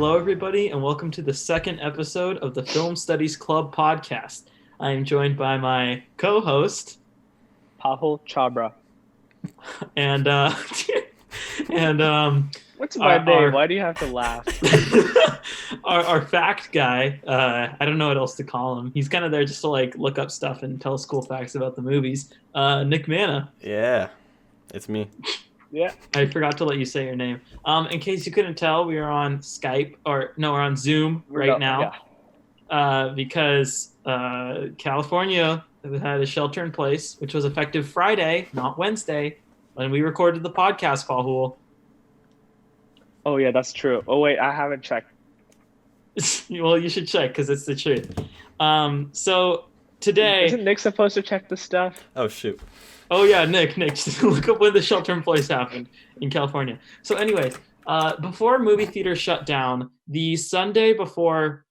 Hello, everybody, and welcome to the second episode of the Film Studies Club podcast. I am joined by my co-host Pahul Chabra. and and What's my name? our Why do you have to laugh? our fact guy. I don't know what else to call him. He's kind of there just to like look up stuff and tell us cool facts about the movies. Nick Manna. Yeah, it's me. Yeah. I forgot to let you say your name. In case you couldn't tell, we are on Skype we're on Zoom now. Yeah. Because California had a shelter in place, which was effective Friday, not Wednesday, when we recorded the podcast, Pahul. Oh, yeah, that's true. Oh, wait, I haven't checked. Well, you should check because it's the truth. So today... Isn't Nick supposed to check this stuff? Oh, shoot. Oh, yeah, Nick, just look up when the shelter in place happened in California. So anyways, before movie theaters shut down, the Sunday before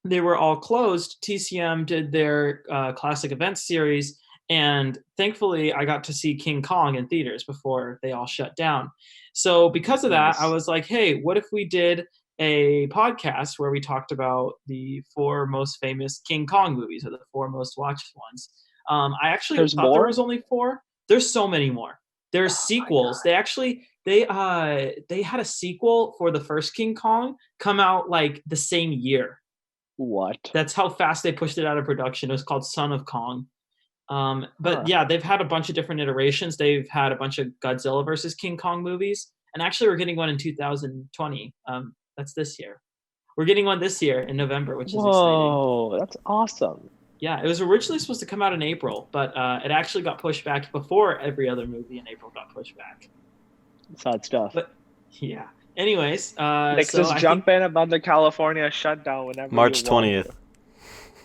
they were all closed, TCM did their classic events series, and thankfully I got to see King Kong in theaters before they all shut down. So because of that, Nice. I was like, hey, what if we did a podcast where we talked about the 4 most famous King Kong movies, or the 4 most watched ones? I actually There's thought more? there was only 4. There's so many more. There's sequels. They actually they had a sequel for the first King Kong come out like the same year. What? That's how fast they pushed it out of production. It was called Son of Kong. But Huh. yeah, they've had a bunch of different iterations. They've had a bunch of Godzilla versus King Kong movies. And actually, we're getting one in 2020. That's this year. We're getting one this year in November, which is exciting. Whoa, that's awesome. Yeah, it was originally supposed to come out in April, but it actually got pushed back before every other movie in April got pushed back. Sad stuff. But yeah. Anyways, Nick, so just jump in about the California shutdown whenever March you want. 20th.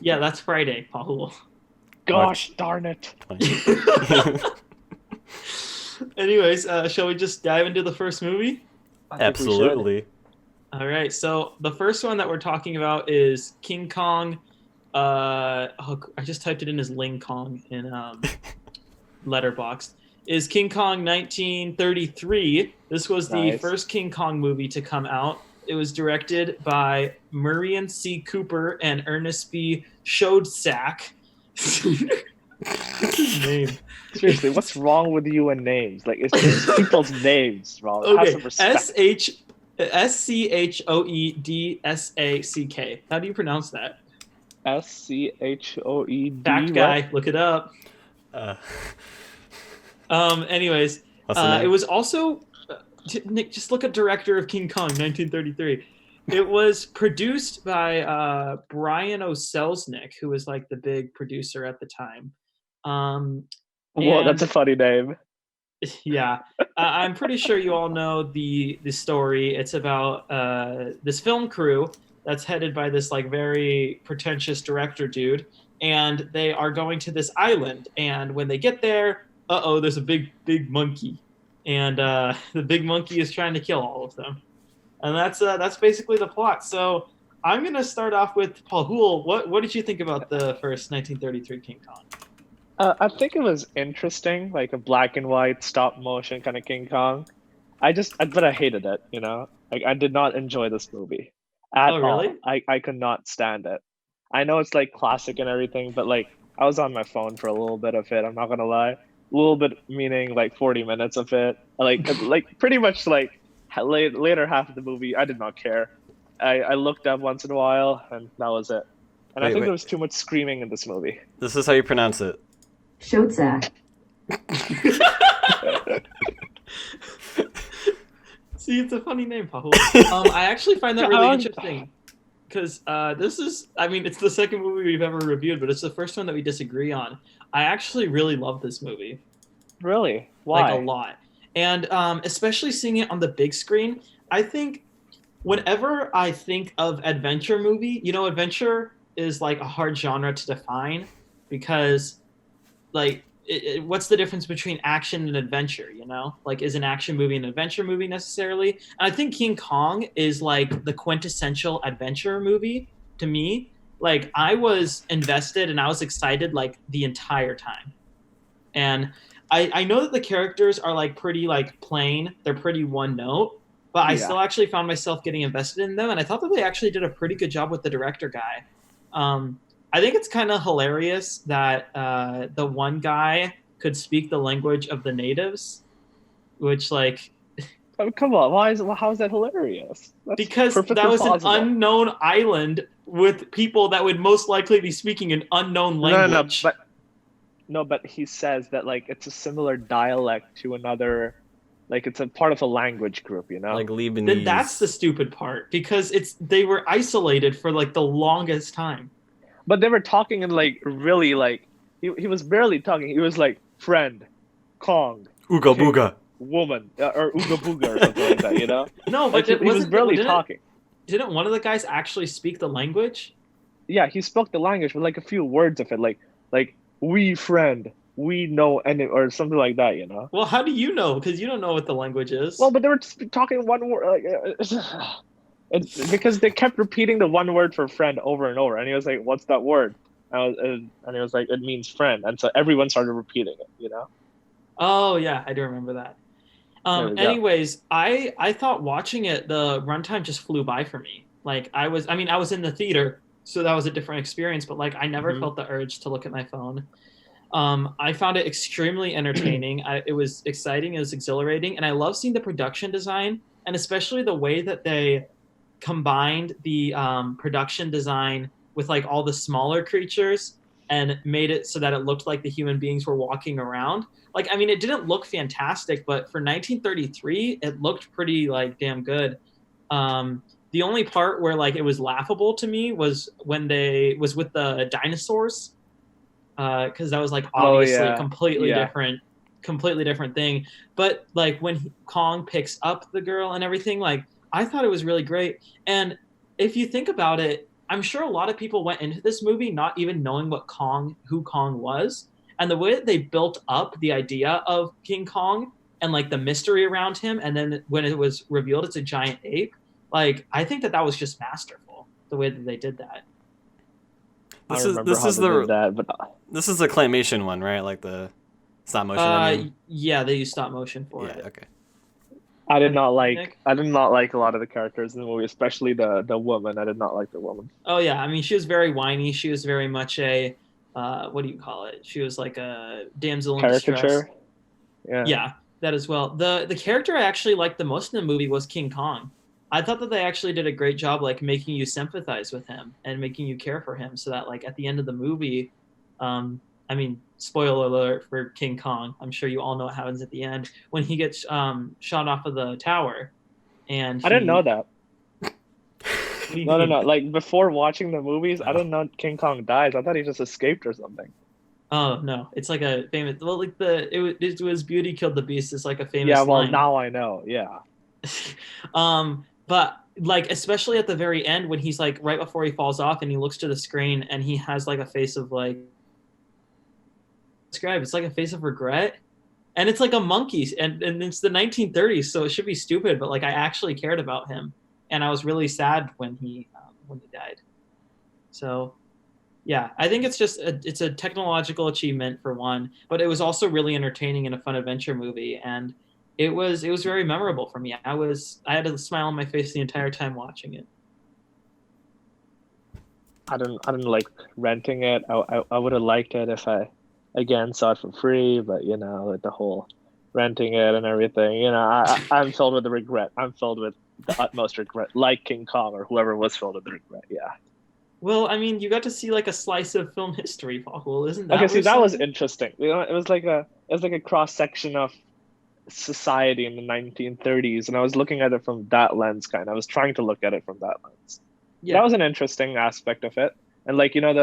Yeah, that's Friday, Paul. Gosh darn it. 20th. Anyways, shall we just dive into the first movie? I think we should. Absolutely. All right, so the first one that we're talking about is King Kong. I just typed it in as Ling Kong in Letterboxd. Is King Kong 1933. This was the Nice. first King Kong movie to come out. It was directed by Murian C. Cooper and Ernest B. Schoedsack. What's his name? Seriously, what's wrong with you and names? Like, it's just people's names wrong. Have Okay, some respect. Schoedsack. How do you pronounce that? SCHOED. Fact guy, look it up. Uh, Anyways, what's the name? it was also Nick. Just look at director of King Kong, 1933. It was produced by Brian O'Selznick, who was like the big producer at the time. Whoa, that's a funny name. Yeah, I'm pretty sure you all know the story. It's about this film crew that's headed by this like very pretentious director dude, and they are going to this island. And when they get there, there's a big monkey, and the big monkey is trying to kill all of them. And that's basically the plot. So I'm gonna start off with Pahul. What did you think about the first 1933 King Kong? I think it was interesting, like a black and white stop motion kind of King Kong. But I hated it, you know? Like, I did not enjoy this movie at Oh, really? all. I could not stand it. I know it's like classic and everything, but like I was on my phone for a little bit of it. I'm not gonna lie, a little bit meaning like 40 minutes of it. Like pretty much like later half of the movie, I did not care. I looked up once in a while, and that was it. And I think Wait. there was too much screaming in this movie. This is how you pronounce it. Schoedsack. See, it's a funny name, Pahul. I actually find that really interesting because it's the second movie we've ever reviewed, but it's the first one that we disagree on. I actually really love this movie. Really? Why? Like a lot. And especially seeing it on the big screen, I think whenever I think of adventure movie, adventure is like a hard genre to define because like what's the difference between action and adventure, Like, is an action movie an adventure movie necessarily? And I think King Kong is like the quintessential adventure movie to me. Like, I was invested and I was excited like the entire time. And I know that the characters are like pretty like plain. They're pretty one note. but I Yeah. still actually found myself getting invested in them, and I thought that they actually did a pretty good job with the director guy. I think it's kind of hilarious that the one guy could speak the language of the natives, which like Oh, come on, how is that hilarious? That's because that perfectly was an plausible. unknown island with people that would most likely be speaking an unknown No, no, no, language. but he says that like it's a similar dialect to another, like it's a part of a language group, you know? Like Then that's the Lebanese. stupid part because it's they were isolated for like the longest time. But they were talking in like really like he was barely talking. He was like friend, Kong, Ooga king, booga. woman, or Ooga Booga or something like that, you know? No, Like but it he was wasn't. barely talking. Didn't one of the guys actually speak the language? Yeah, he spoke the language with like a few words of it, like we friend, we know, and or something like that, you know. Well, how do you know? Because you don't know what the language Well, is. but they were talking one word, like because they kept repeating the one word for friend over and over, and he was like, "What's that word?" And he was like, "It means friend," and so everyone started repeating it, you know. Oh yeah, I do remember that. There we go. Anyways, I thought watching it, the runtime just flew by for me. Like I mean, I was in the theater, so that was a different experience. But like, I never Hmm. felt the urge to look at my phone. I found it extremely entertaining. It was exciting. It was exhilarating, and I love seeing the production design and especially the way that they combined the production design with like all the smaller creatures and made it so that it looked like the human beings were walking around. Like, I mean, it didn't look fantastic, but for 1933, it looked pretty like damn good. The only part where like it was laughable to me was when they was with the dinosaurs, because that was like Oh obviously a yeah, yeah. completely different thing. But like when Kong picks up the girl and everything, like I thought it was really great. And if you think about it, I'm sure a lot of people went into this movie not even knowing who Kong was, and the way that they built up the idea of King Kong and like the mystery around him, and then when it was revealed it's a giant ape, like I think that that was just masterful the way that they did that. I This don't is remember this how is they did the that, but this is the claymation one, right? Like the stop motion. I mean, Yeah, they used stop motion for yeah. it. Okay. Have you, Nick? I did not like a lot of the characters in the movie, especially the woman. I did not like the woman. Oh yeah, I mean she was very whiny. She was very much a what do you call it? She was like a damsel in distress. Caricature. Yeah. Yeah, that as well. The character I actually liked the most in the movie was King Kong. I thought that they actually did a great job like making you sympathize with him and making you care for him so that like at the end of the movie, I mean, spoiler alert for King Kong. I'm sure you all know what happens at the end when he gets shot off of the tower and I didn't know he that. what do you No, no, mean? no. Like before watching the movies, I Oh. didn't know King Kong dies. I thought he just escaped or something. Oh no, it's like a famous. Well, like it was Beauty killed the Beast is like a Yeah, famous well, line. now I know. Yeah. But like especially at the very end when he's like right before he falls off and he looks to the screen and he has like a face of like describe it's like a face of regret and it's like a monkey and it's the 1930s so it should be stupid but like I actually cared about him and I was really sad when he died. So yeah, I think it's a technological achievement for one, but it was also really entertaining and a fun adventure movie, and it was very memorable for me. I had a smile on my face the entire time watching it. I didn't like renting it. I would have liked it if I again saw it for free, but you know, with the whole renting it and everything, you know, I'm filled with the regret. I'm filled with the utmost regret, like King Kong or whoever was filled with the regret. Yeah. Well, I mean, you got to see like a slice of film history, Paul. Isn't Okay, that see, worth that was something? interesting. You know, it was like a cross section of society in the 1930s, and I was looking at it from that lens, kind of. I was trying to look at it from that lens. That Yeah. was an interesting aspect of it, and like you know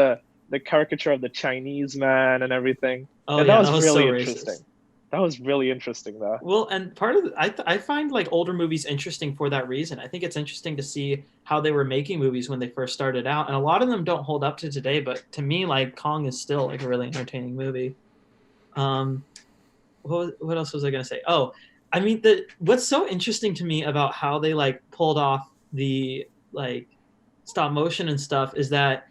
the caricature of the Chinese man and everything. Oh Yeah, that yeah, that was was so really racist. interesting. That was really interesting, though. Well, and part of I find like older movies interesting for that reason. I think it's interesting to see how they were making movies when they first started out, and a lot of them don't hold up to today. But to me, like Kong is still like a really entertaining movie. Um, what else was I gonna say? Oh, I mean, the what's so interesting to me about how they like pulled off the like stop motion and stuff is that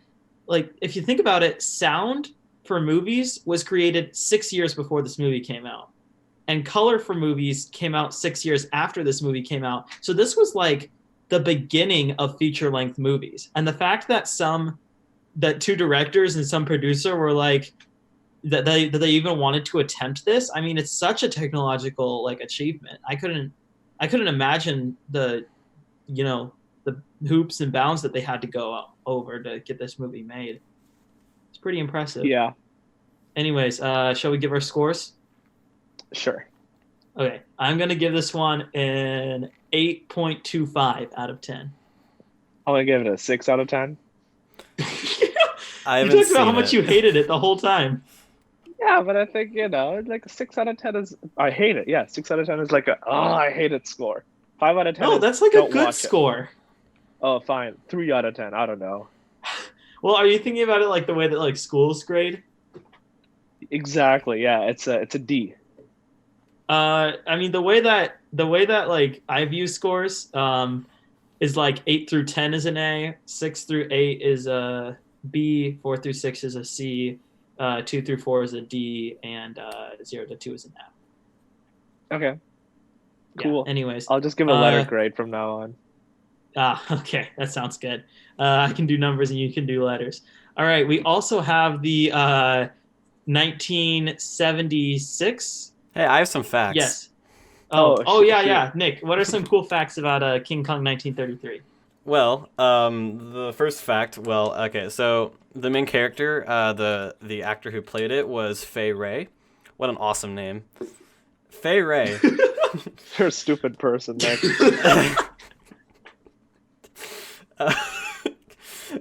like if you think about it, sound for movies was created 6 years before this movie came out and color for movies came out 6 years after this movie came out. So this was like the beginning of feature length movies. And the fact that two directors and some producer were like that they even wanted to attempt this. I mean, it's such a technological like achievement. I couldn't imagine the the hoops and bounds that they had to go over to get this movie made. It's pretty impressive. Yeah. Anyways, shall we give our scores? Sure. Okay, I'm gonna give this one an 8.25 out of 10. I'm gonna give it a 6 out of 10. I You haven't talked about how seen much it. you hated it the whole time. Yeah, but I think like a 6 out of 10 is I hate it. Yeah, 6 out of 10 is like I hate it score. 5 out of 10. No, is, that's like a don't good watch score. It. Oh, fine. 3 out of 10. I don't know. Well, are you thinking about it like the way that like schools grade? Exactly. Yeah, it's a D. I mean the way that like I view scores is like 8 through 10 is an A, 6 through 8 is a B, 4 through 6 is a C, 2 through 4 is a D, and 0 to 2 is an F. Okay. Yeah, Cool. anyways, I'll just give a letter grade from now on. Okay, that sounds good. I can do numbers and you can do letters. All right, we also have the 1976. Hey, I have some facts. Yes. Oh, Yeah. Nick, what are some cool facts about King Kong 1933? Well, the first fact. Well, okay, so the main character, the actor who played it was Fay Ray. What an awesome name, Fay Ray. You're a stupid person, Nick.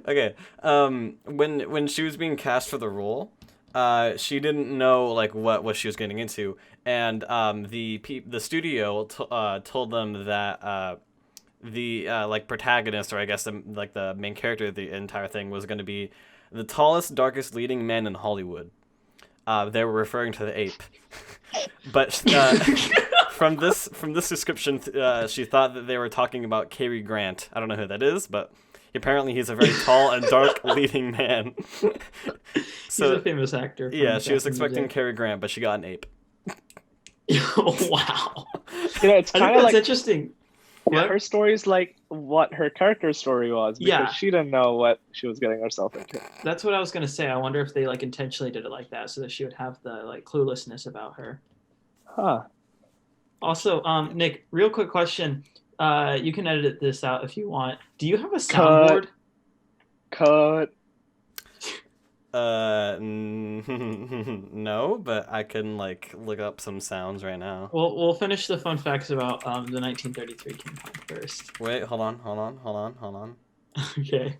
Okay. When she was being cast for the role, she didn't know like what she was getting into, and the studio told them that the like protagonist, or I guess the main character of the entire thing, was going to be the tallest, darkest leading man in Hollywood. They were referring to the ape, but from this description, she thought that they were talking about Cary Grant. I don't know who that is, but apparently he's a very tall and dark leading man. So, he's a famous actor. Yeah, she was expecting Cary Grant, but she got an ape. Oh, wow. It's kind of like interesting. Yeah, her story is like what her character story was, because she didn't know what she was getting herself into. That's what I was gonna say. I wonder if they like intentionally did it like that so that she would have the like cluelessness about her. Huh. Also, Nick, real quick question. You can edit this out if you want. Do you have a soundboard? Cut. No, but I can like look up some sounds right now. Well, we'll finish the fun facts about the 1933 King Kong first. Wait, hold on. Okay.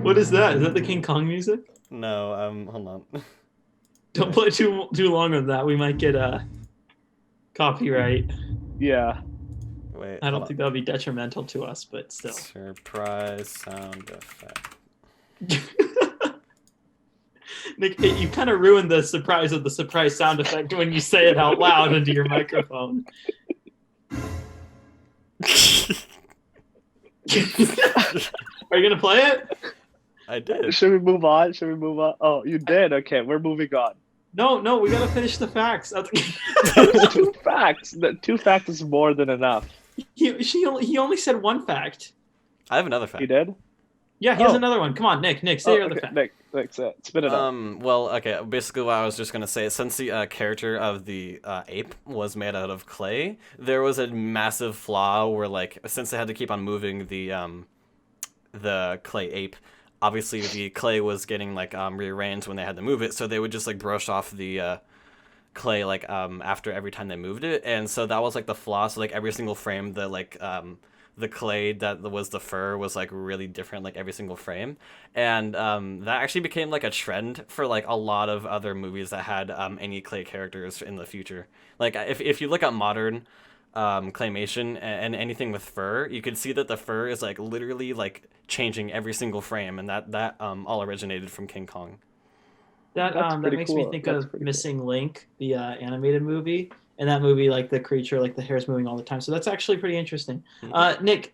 What is that? Is that the King Kong music? No, hold on. Don't play too long on that. We might get copyright. Yeah. Wait. I don't think that'll be detrimental to us, but still. Surprise sound effect. Nick, you kind of ruined the surprise of the surprise sound effect when you say it out loud into your microphone. Are you gonna play it? I did. Should we move on? Oh, you did? Okay, we're moving on. No, we gotta finish the facts. Two facts. Two facts is more than enough. He only said one fact. I have another fact. You did? Yeah, he has another one. Come on, Nick, say your other fact. Nick, spit it up. Well, okay, basically what I was just gonna say, since the character of the ape was made out of clay, there was a massive flaw where, like, since they had to keep on moving the clay ape, obviously the clay was getting like rearranged when they had to move it, so they would just like brush off the clay like after every time they moved it, and so that was like the flaw. So like every single frame, the clay that was the fur was like really different, like every single frame, and that actually became like a trend for like a lot of other movies that had any clay characters in the future. Like if you look at modern claymation and anything with fur, you can see that the fur is like literally like changing every single frame, and that all originated from King Kong. That makes me think of Missing Link, the animated movie. In that movie, like the creature, like the hair's moving all the time. So that's actually pretty interesting. Nick,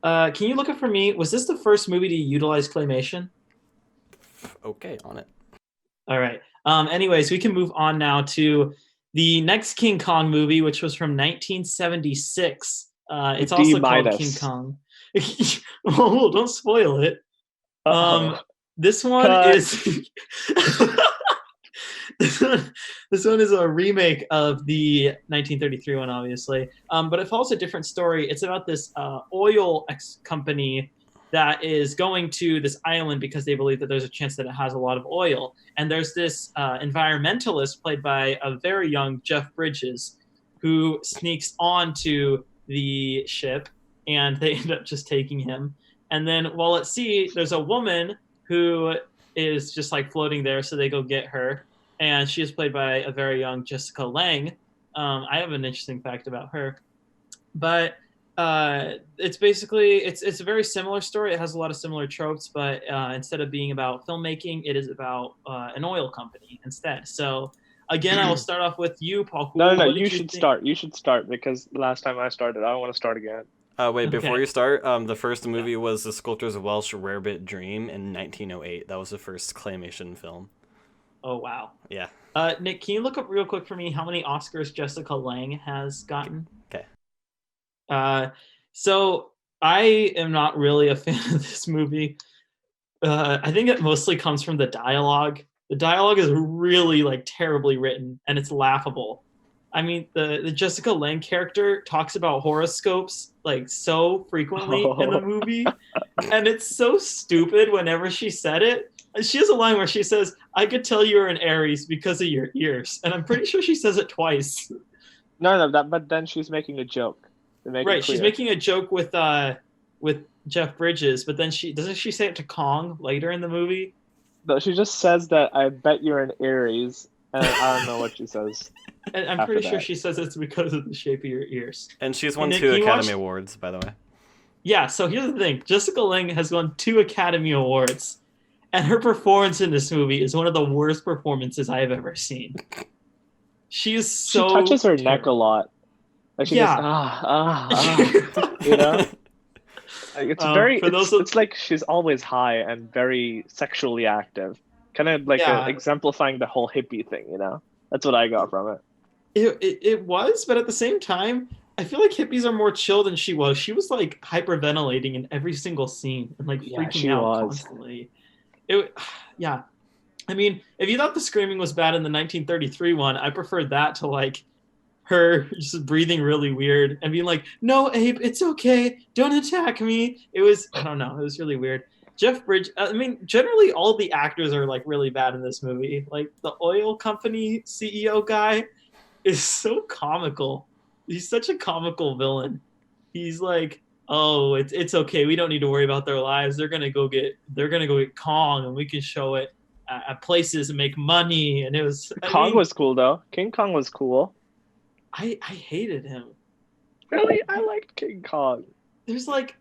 can you look up for me? Was this the first movie to utilize claymation? Okay, on it. All right. Anyways, we can move on now to the next King Kong movie, which was from 1976. It's D also called King minus. Kong. Oh, don't spoil it. Uh-oh. This one Cut. is this one is a remake of the 1933 one, obviously. But it follows a different story. It's about this oil company that is going to this island because they believe that there's a chance that it has a lot of oil. And there's this environmentalist played by a very young Jeff Bridges who sneaks onto the ship, and they end up just taking him. And then while at sea, there's a woman who is just like floating there, so they go get her, and she is played by a very young Jessica Lange. I have an interesting fact about her, but it's basically it's a very similar story. It has a lot of similar tropes, but instead of being about filmmaking, it is about an oil company instead. So again, I will start off with you, Paul. No. What You did you should think? start. You should start because last time I started, I don't want to start again. Wait, before Okay. you start, the first movie was The Sculptor's Welsh Rarebit Dream in 1908. That was the first claymation film. Oh wow. Yeah. Nick, can you look up real quick for me how many Oscars Jessica Lange has gotten? Okay. So I am not really a fan of this movie. I think it mostly comes from the dialogue. The dialogue is really like terribly written, and it's laughable. I mean, the Jessica Lange character talks about horoscopes like so frequently in the Oh. movie, and it's so stupid whenever she said it. She has a line where she says, "I could tell you're an Aries because of your ears," and I'm pretty sure she says it twice. No, that. But then she's making a joke. To make it Right, she's clear. making a joke with Jeff Bridges, but then she doesn't she say it to Kong later in the movie? No, she just says that I bet you're an Aries, and I don't know what she says. And I'm After pretty sure that. she says it's because of the shape of your ears. And she's won Nick, 2 can you Academy watch- Awards, by the way. Yeah, so here's the thing. Jessica Lange has won 2 Academy Awards, and her performance in this movie is one of the worst performances I have ever seen. She is so She touches her neck a terrible. lot. Like she Yeah. goes, you know? Like, it's very. For those of- It's like she's always high and very sexually active, kind of like Yeah. exemplifying the whole hippie thing. You know, that's what I got from it. It was, but at the same time, I feel like hippies are more chill than she was. She was like hyperventilating in every single scene and like Yeah, freaking she out was. constantly. Yeah. I mean, if you thought the screaming was bad in the 1933 one, I preferred that to like her just breathing really weird and being like, "No, Abe, it's okay. Don't attack me." It was, I don't know, it was really weird. Jeff Bridge, I mean, generally all the actors are like really bad in this movie. Like the oil company CEO guy is so comical. He's such a comical villain. He's like, "Oh, it's okay. We don't need to worry about their lives. They're gonna go get Kong, and we can show it at places and make money." And it was Kong was cool though. King Kong was cool. I hated him. Really, I liked King Kong. There's like,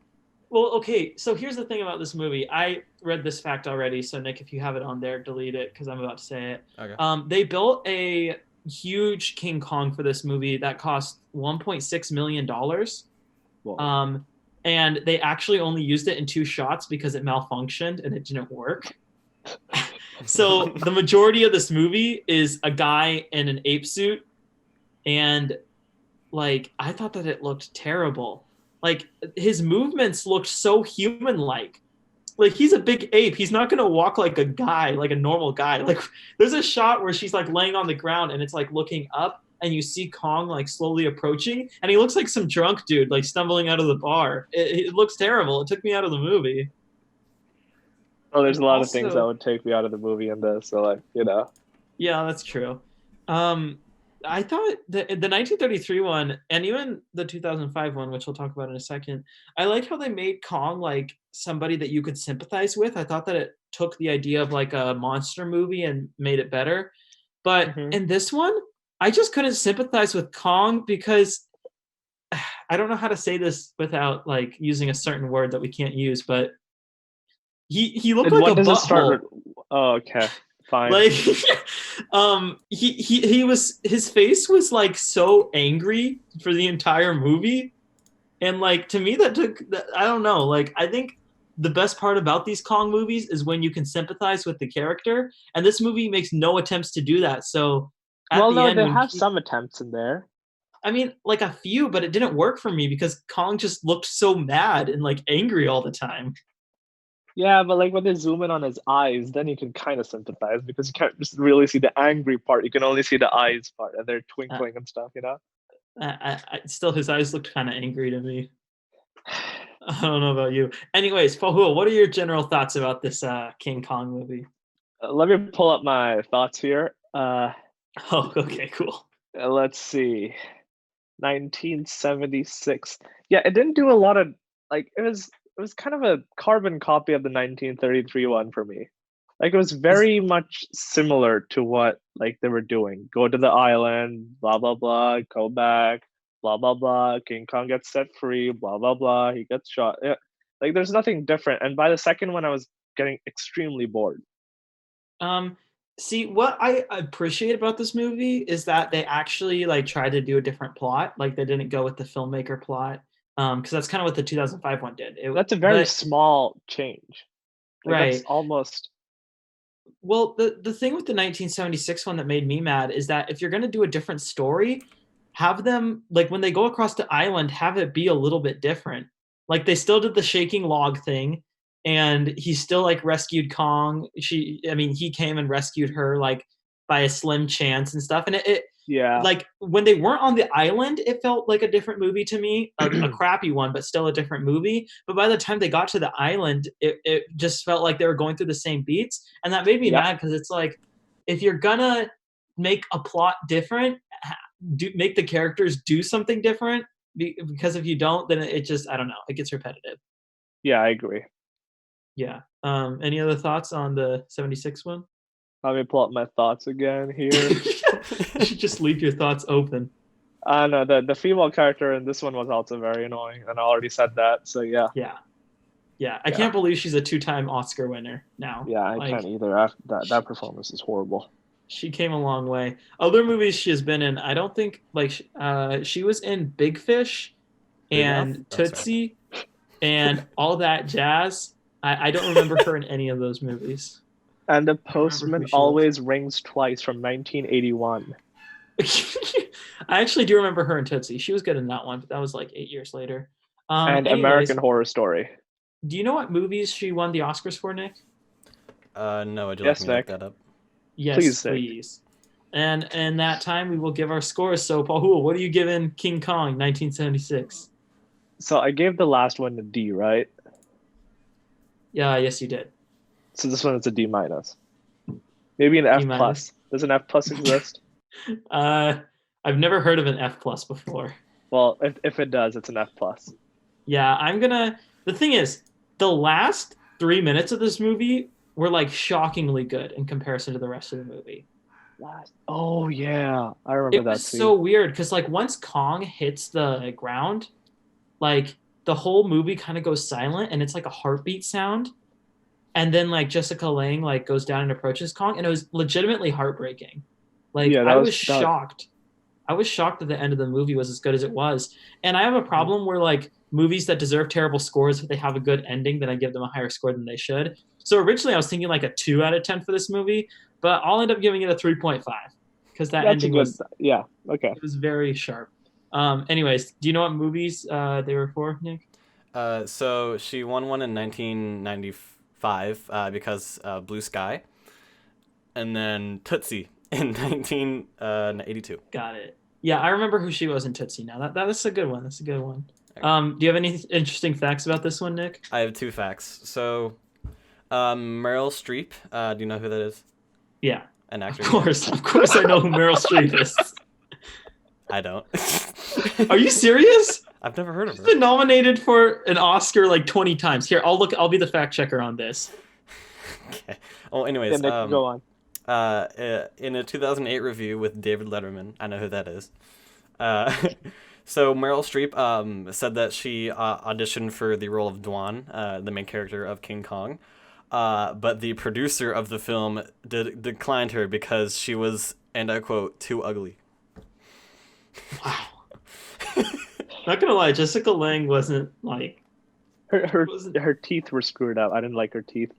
well, okay. So here's the thing about this movie. I read this fact already. So Nick, if you have it on there, delete it because I'm about to say it. Okay. They built a huge King Kong for this movie that cost $1.6 million. Whoa. And they actually only used it in 2 shots because it malfunctioned and it didn't work. So the majority of this movie is a guy in an ape suit, and like I thought that it looked terrible. Like his movements looked so human-like. Like he's a big ape. He's not gonna walk like a guy, like a normal guy. Like there's a shot where she's like laying on the ground and it's like looking up, and you see Kong like slowly approaching, and he looks like some drunk dude like stumbling out of the bar. It looks terrible. It took me out of the movie. Oh, there's a lot of Also- things that would take me out of the movie in this. So like, you know. Yeah, that's true. I thought the 1933 one and even the 2005 one, which we'll talk about in a second, I liked how they made Kong like somebody that you could sympathize with. I thought that it took the idea of like a monster movie and made it better. But Mhm. in this one, I just couldn't sympathize with Kong because I don't know how to say this without like using a certain word that we can't use, but he looked And like what a does it butthole. start with? Oh, okay. Fine. Like he was, his face was like so angry for the entire movie, and like to me that took that, I don't know, like I think the best part about these Kong movies is when you can sympathize with the character, and this movie makes no attempts to do that. So at Well, the no, end, they when have some attempts in there. I mean, like a few, but it didn't work for me because Kong just looked so mad and like angry all the time. Yeah, but like when they zoom in on his eyes, then you can kind of sympathize because you can't just really see the angry part. You can only see the eyes part, and they're Uh, twinkling and stuff, you know? still, his eyes looked kind of angry to me. I don't know about you. Anyways, Fahul, what are your general thoughts about this King Kong movie? Let me pull up my thoughts here. Oh, okay, cool. Let's see. 1976. Yeah, it didn't do a lot of like it was kind of a carbon copy of the 1933 one for me. Like it was Is- very much similar to what like they were doing. Go to the island, blah blah blah, go back, blah blah blah. King Kong gets set free, blah blah blah. He gets shot. Yeah. Like there's nothing different. And by the second one, I was getting extremely bored. Um, see, what I appreciate about this movie is that they actually like tried to do a different plot. Like they didn't go with the filmmaker plot. Because that's kind of what the 2005 one did. That's a very But small change. Like that's right. almost Well, the thing with the 1976 one that made me mad is that if you're going to do a different story, have them like when they go across the island, have it be a little bit different. Like they still did the shaking log thing, and he still like rescued Kong. I mean, he came and rescued her like by a slim chance and stuff. And it yeah. like when they weren't on the island, it felt like a different movie to me, a crappy one, but still a different movie. But by the time they got to the island, it just felt like they were going through the same beats, and that made me Yep. mad because it's like if you're gonna make a plot different, make the characters do something different. Because if you don't, then it just I don't know, it gets repetitive. Yeah, I agree. Yeah. Any other thoughts on the 76 one? Let me pull up my thoughts again here. You should just leave your thoughts open. No, the female character in this one was also very annoying, and I already said that. So yeah, Yeah. Yeah, I yeah, can't believe she's a two-time Oscar winner now. yeah. I Like can't either. That performance is horrible. she came a long way. Other movies she has been in, I don't think like she was in Big Fish Big Mouth? and Oh, sorry. Tootsie and all that jazz. I don't remember her in any of those movies. And the I don't remember postman who she was. always rings twice from 1981. I actually do remember her in Tootsie. She was good in that one, but that was like 8 years later. And Anyways, American Horror Story. do you know what movies she won the Oscars for, Nick? No, would you like Yes, me to look Nick. that up? Yes, Please, Nick. please. And in that time, we will give our scores. So, Paul, what are you giving King Kong 1976? So I gave the last one a D, right? Yeah, yes, you did. So this one is a D minus. Maybe an F D minus. plus. Does an F plus exist? I've never heard of an F plus before. Well, if it does, it's an F plus. Yeah, The thing is, the last 3 minutes of this movie were like shockingly good in comparison to the rest of the movie. Oh yeah, I remember It that was scene. so weird because like once Kong hits the ground, like the whole movie kind of goes silent and it's like a heartbeat sound. And then like Jessica Lange like goes down and approaches Kong, and it was legitimately heartbreaking. Like Yeah, I was that. shocked. I was shocked that the end of the movie was as good as it was. And I have a problem where like movies that deserve terrible scores, if they have a good ending, then I give them a higher score than they should. So originally I was thinking like a 2 out of 10 for this movie, but I'll end up giving it a 3.5 because that That's a ending good. was Yeah. Okay. it was very sharp. Anyways, do you know what movies they were for, Nick? So she won one in 1995 because Blue Sky, and then Tootsie in 1982. Got it. Yeah, I remember who she was in Tootsie now. That's a good one. That's a good one. Do you have any interesting facts about this one, Nick? I have two facts. So, Meryl Streep. Do you know who that is? Yeah. An actor. Of course I know who Meryl Streep is. I don't. Are you serious? I've never heard of She's her. been nominated for an Oscar like 20 times. Here, I'll be the fact checker on this. Okay. Oh, anyways, Nick, go on. in a 2008 review with David Letterman, I know who that is. So Meryl Streep said that she auditioned for the role of Dwan, the main character of King Kong, but the producer of the film declined her because she was, and I quote, too ugly. Wow. Not gonna lie, Jessica Lange wasn't like Her her wasn't her teeth were screwed up. I didn't like her teeth.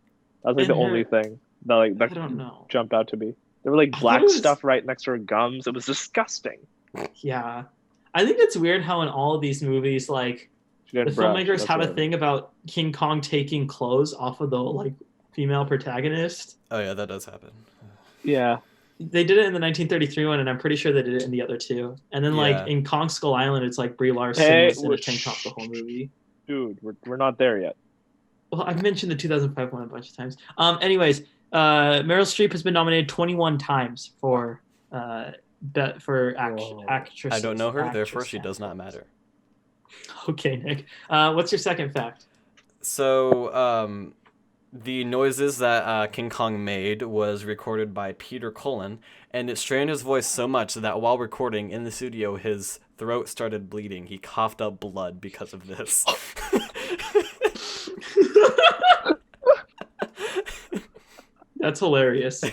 That was like in the only her. thing that like that I don't know. jumped out to me. There were like I thought it black was stuff right next to her gums. It was disgusting. yeah. I think it's weird how in all of these movies, like She the didn't brush. filmmakers That's have a what. thing about King Kong taking clothes off of the like female protagonist. Oh yeah, that does happen. Yeah, They did it in the 1933 one, and I'm pretty sure they did it in the other two. And then like Yeah. in Kong Skull Island, it's like Brie Larson hey, was in a tank top the whole movie. dude, we're not there yet. Well, I've mentioned the 2005 one a bunch of times. Anyways, Meryl Streep has been nominated 21 times for Whoa. actress. I don't know her, therefore actress she does not categories. matter. Okay, Nick. What's your second fact? So, the noises that King Kong made was recorded by Peter Cullen, and it strained his voice so much that while recording in the studio, his throat started bleeding. He coughed up blood because of this. That's hilarious. I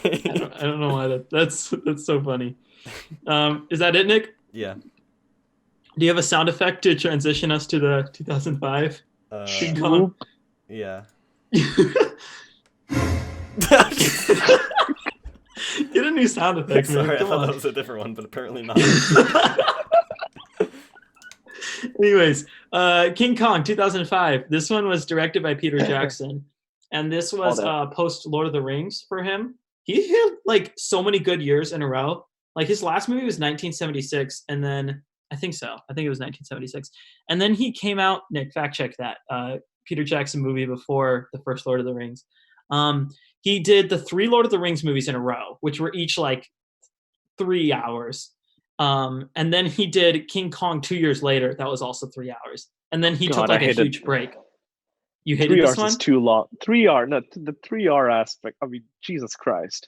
don't know why that's so funny. Is that it, Nick? Yeah. Do you have a sound effect to transition us to the 2005 King Kong? Whoop. Yeah. Get a new sound effect, man. Sorry, I Come thought that on. was a different one, but apparently not. Anyways, King Kong 2005. This one was directed by Peter Jackson, and this was post Lord of the Rings for him. He had like so many good years in a row. Like his last movie was 1976, and then I think it was 1976, and then he came out. Nick, fact check that. Peter Jackson movie before the first Lord of the Rings. He did the 3 Lord of the Rings movies in a row, which were each like 3 hours. And then he did King Kong 2 years later. That was also 3 hours. And then he took God, like I a hated- huge break. You hated 3 this hours one? is too long. 3 hour, no, the 3 hour aspect. I mean, Jesus Christ.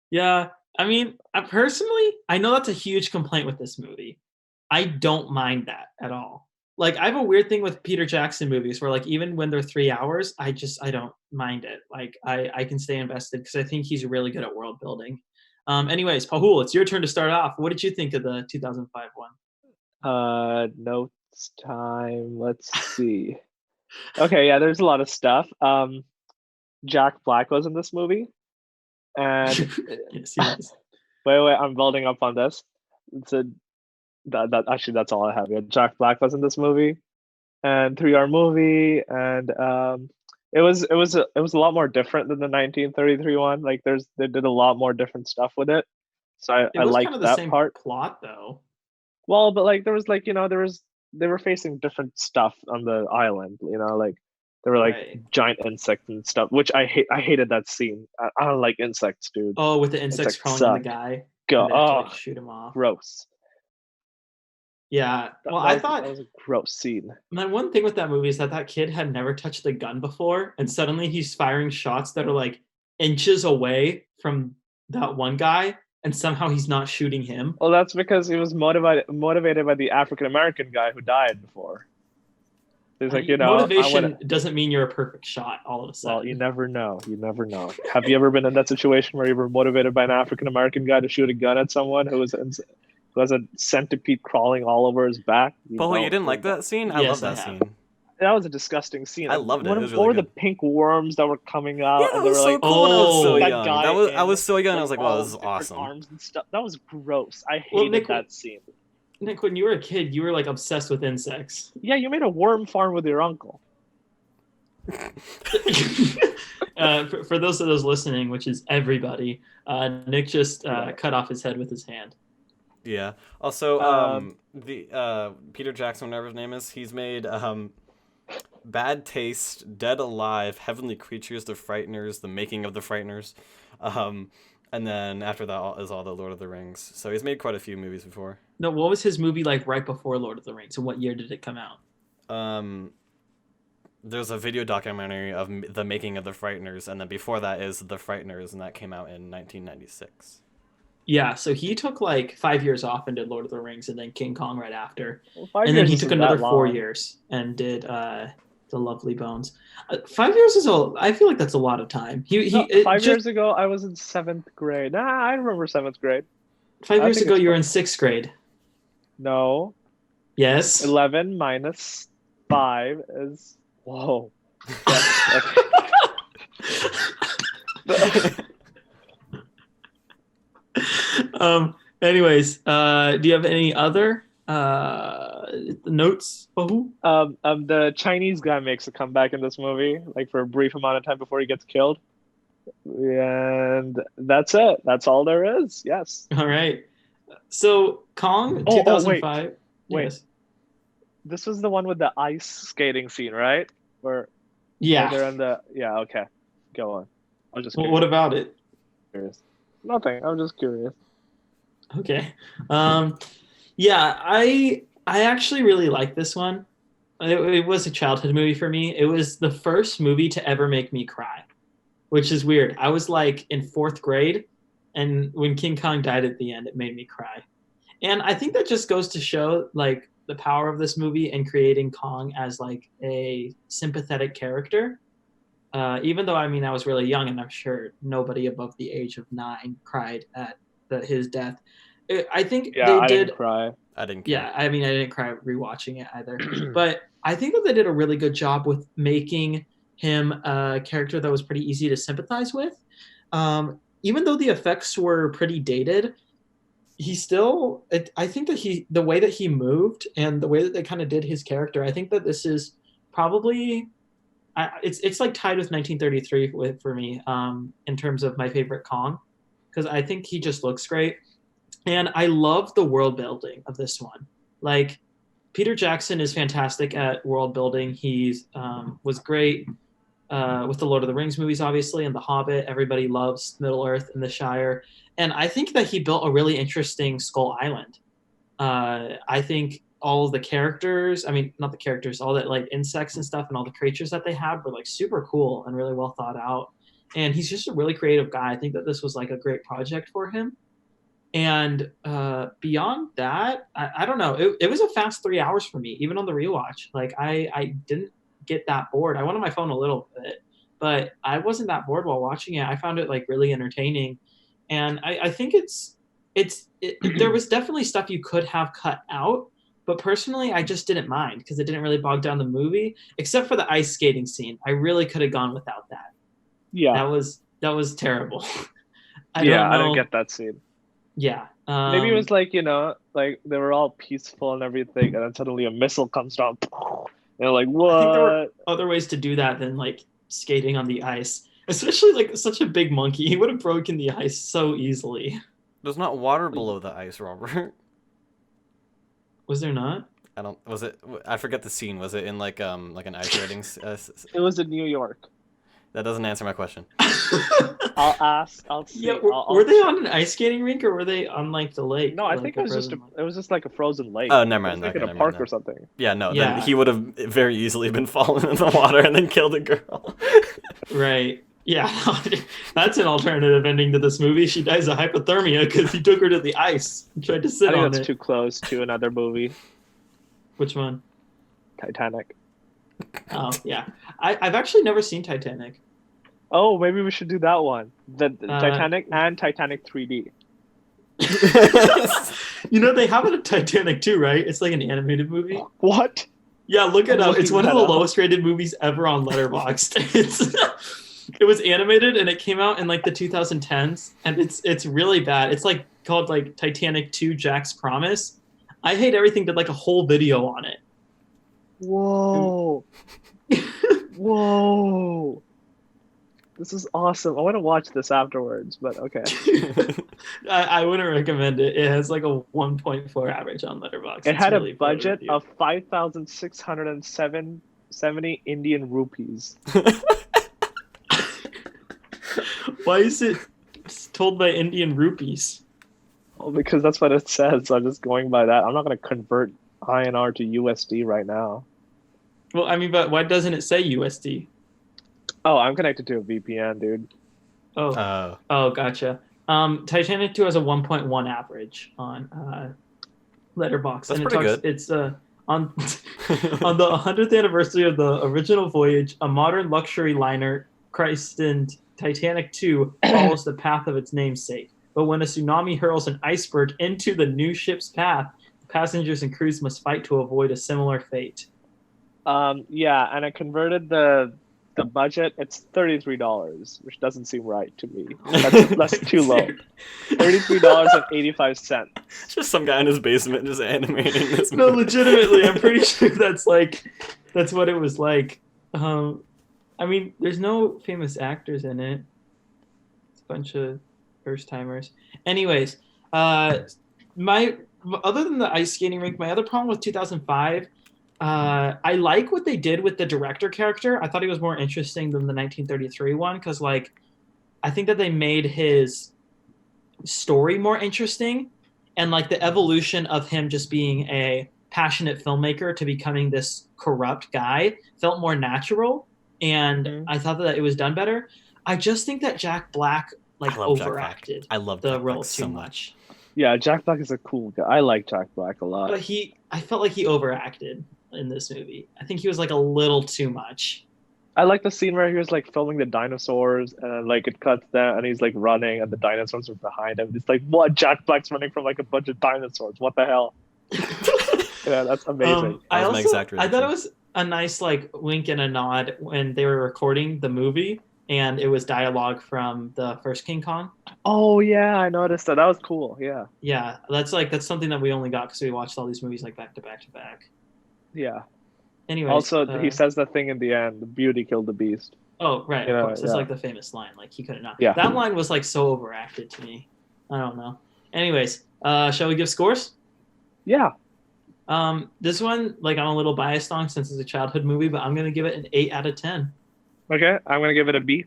Yeah. I mean, I know that's a huge complaint with this movie. I don't mind that at all. Like, I have a weird thing with Peter Jackson movies where, like, even when they're 3 hours, I don't mind it. Like, I can stay invested because I think he's really good at world building. Anyways, Pahul, it's your turn to start off. What did you think of the 2005 one? Notes time. Let's see. Okay, yeah, there's a lot of stuff. Jack Black was in this movie, and Yes, he was. wait, I'm building up on this. It's a that actually that's all I have here. Jack Black was in this movie, and 3 hour movie, and it was a lot more different than the 1933 one. Like they did a lot more different stuff with it, so It I was liked kind of the that same part. plot, though. Well, but like there was like they were facing different stuff on the island. Like there were like Right. giant insects and stuff, which I hated that scene. I don't like insects, dude. Oh, with the insects Insects crawling on the suck. guy. Go, And they have to, oh, like, shoot him off. gross. Yeah. Well, that thought was a gross scene. my one thing with that movie is that kid had never touched the gun before, and suddenly he's firing shots that are like inches away from that one guy, and somehow he's not shooting him. Well, that's because he was motivated by the African American guy who died before. He's like, motivation doesn't mean you're a perfect shot all of a sudden. Well, you never know. You never know. Have you ever been in that situation where you were motivated by an African American guy to shoot a gun at someone who has a centipede crawling all over his back? Paul, you didn't like that scene? I Yes, love I that have. scene. That was a disgusting scene. I loved it. It was What really were the good. pink worms that were coming out? Yeah, and that they was were so like, cool when I was so that young. guy I was so young. I was like, wow, all this is different awesome. Arms and stuff. That was gross. I Well, hated Nick, that scene. Nick, when you were a kid, you were like obsessed with insects. Yeah, you made a worm farm with your uncle. For those of those listening, which is everybody, Nick just cut off his head with his hand. Yeah. Also, the Peter Jackson, whatever his name is, he's made Bad Taste, Dead Alive, Heavenly Creatures, The Frighteners, The Making of the Frighteners, and then after that is all the Lord of the Rings. So he's made quite a few movies before. No, what was his movie like right before Lord of the Rings, and what year did it come out? There's a video documentary of The Making of the Frighteners, and then before that is The Frighteners, and that came out in 1996. Yeah, so he took like 5 years off and did Lord of the Rings, and then King Kong right after. Well, And then he years took isn't another that 4 long. years and did The Lovely Bones. 5 years I feel like that's a lot of time. No, 5 years ago, I was in 7th grade. Nah, I remember 7th grade. 5 years think ago, it's you were fine. in 6th grade. No, Yes. 11 minus 5 is Whoa. Yes. Okay. Anyways, do you have any other notes? Oh, The Chinese guy makes a comeback in this movie, like for a brief amount of time before he gets killed. And that's it. That's all there is. Yes. all right. So Kong, Oh, wait. 2005. Wait. Yes. This was the one with the ice skating scene, right? Where Yeah. they're in the yeah, okay. Go on. I'm just Well, what curious. about it? Nothing. I'm just curious. Okay. Yeah, I actually really like this one. It was a childhood movie for me. It was the first movie to ever make me cry, which is weird. I was like in fourth grade, and when King Kong died at the end, it made me cry. And I think that just goes to show like the power of this movie and creating Kong as like a sympathetic character. Even though I mean I was really young, and I'm sure nobody above the age of 9 cried at his death. I think Yeah, they I didn't did. cry. I didn't care. Yeah, I mean I didn't cry rewatching it either, but I think that they did a really good job with making him a character that was pretty easy to sympathize with. Even though the effects were pretty dated, he still I think that the way that he moved and the way that they kind of did his character, I think that this is probably it's like tied with 1933 for me, in terms of my favorite Kong, because I think he just looks great, and I love the world building of this one. Like Peter Jackson is fantastic at world building. He's was great with the Lord of the Rings movies, obviously, and The Hobbit. Everybody loves Middle Earth and the Shire, and I think that he built a really interesting Skull Island. I think all of the characters, I mean, not the characters, all that like insects and stuff and all the creatures that they have were like super cool and really well thought out. And he's just a really creative guy. I think that this was like a great project for him. And beyond that, I don't know. It was a fast 3 hours for me, even on the rewatch. Like I didn't get that bored. I went on my phone a little bit, but I wasn't that bored while watching it. I found it like really entertaining, and I think there was definitely stuff you could have cut out, but personally, I just didn't mind because it didn't really bog down the movie, except for the ice skating scene. I really could have gone without that. Yeah. That was terrible. I Yeah, don't I didn't know. get that scene. Yeah. Maybe it was like, like they were all peaceful and everything, and then suddenly a missile comes down. They're like, I think there were what? other ways to do that than like skating on the ice, especially like such a big monkey. He would have broken the ice so easily. There's not water below the ice, Robert. Was there not? I don't. Was it? I forget the scene. Was it in like an ice rating? It was in New York. That doesn't answer my question. I'll ask. I'll see. Yeah, I'll were they check. on an ice skating rink or were they on like the lake? No, I like think a it was just frozen lake? it was just like a frozen lake. Oh, never It was mind. like Okay, in a never park mind or then. something. Yeah, no. Yeah. Then he would have very easily been falling in the water and then killed a girl. Right. Yeah, that's an alternative ending to this movie. She dies of hypothermia because he took her to the ice and tried to I sit think on that's it. too close to another movie, Which one? Titanic. Oh, yeah. I've actually never seen Titanic. Oh, maybe we should do that one. The Uh, Titanic and Titanic 3D. You know, they have it at Titanic too, right? It's like an animated movie. What? Yeah, look it I'm up. It's looking one of that the up. lowest rated movies ever on Letterboxd. It was animated and it came out in like the 2010s, and it's really bad. It's like called like Titanic 2 Jack's Promise. I Hate Everything did like a whole video on it. Whoa. Whoa. This is awesome. I want to watch this afterwards, but okay. I wouldn't recommend it. It has like a 1.4 average on Letterboxd. It It's had really a poor budget review. of 5,670 Indian rupees. Why is it told by Indian rupees? Well, because that's what it says. I'm just going by that. I'm not going to convert INR to USD right now. Well, I mean, but why doesn't it say USD? Oh, I'm connected to a VPN, dude. Oh, oh, gotcha. Titanic 2 has a 1.1 average on Letterboxd, That's and pretty good. It's on on the 100th anniversary of the original voyage. A modern luxury liner christened Titanic 2 follows the path of its namesake. But when a tsunami hurls an iceberg into the new ship's path, the passengers and crews must fight to avoid a similar fate. Yeah, and I converted the budget. It's $33, which doesn't seem right to me. That's too low. $33.85. It's just some guy in his basement just animating this No, movie. legitimately, I'm pretty sure that's what it was like. I mean, there's no famous actors in it. It's a bunch of first timers. Anyways, my other than the ice skating rink, my other problem with 2005. I like what they did with the director character. I thought he was more interesting than the 1933 one because, like, I think that they made his story more interesting, and like the evolution of him just being a passionate filmmaker to becoming this corrupt guy felt more natural, and I thought that it was done better. I just think that Jack Black like I love Jack Black. overacted I love the Jack role Black too so much. Yeah, Jack Black is a cool guy. I like Jack Black a lot. But I felt like he overacted in this movie. I think he was like a little too much. I like the scene where he was like filming the dinosaurs and like it cuts down and he's like running and the dinosaurs are behind him. It's like, what? Jack Black's running from like a bunch of dinosaurs. What the hell? Yeah, that's amazing. I That was my also exact I thought it reaction. was a nice like wink and a nod when they were recording the movie and it was dialogue from the first King Kong. Oh yeah, I noticed that. That was cool. Yeah. Yeah, that's something that we only got because we watched all these movies like back to back to back. Yeah. Anyways, Also, he says the thing in the end, the beauty killed the beast. oh right, You of know, course, it's yeah. like the famous line. Like he couldn't not. Yeah. That line was like so overacted to me. I don't know. Anyways, shall we give scores? Yeah. This one, like I'm a little biased on since it's a childhood movie, but I'm gonna give it an 8 out of 10. Okay, I'm gonna give it a B.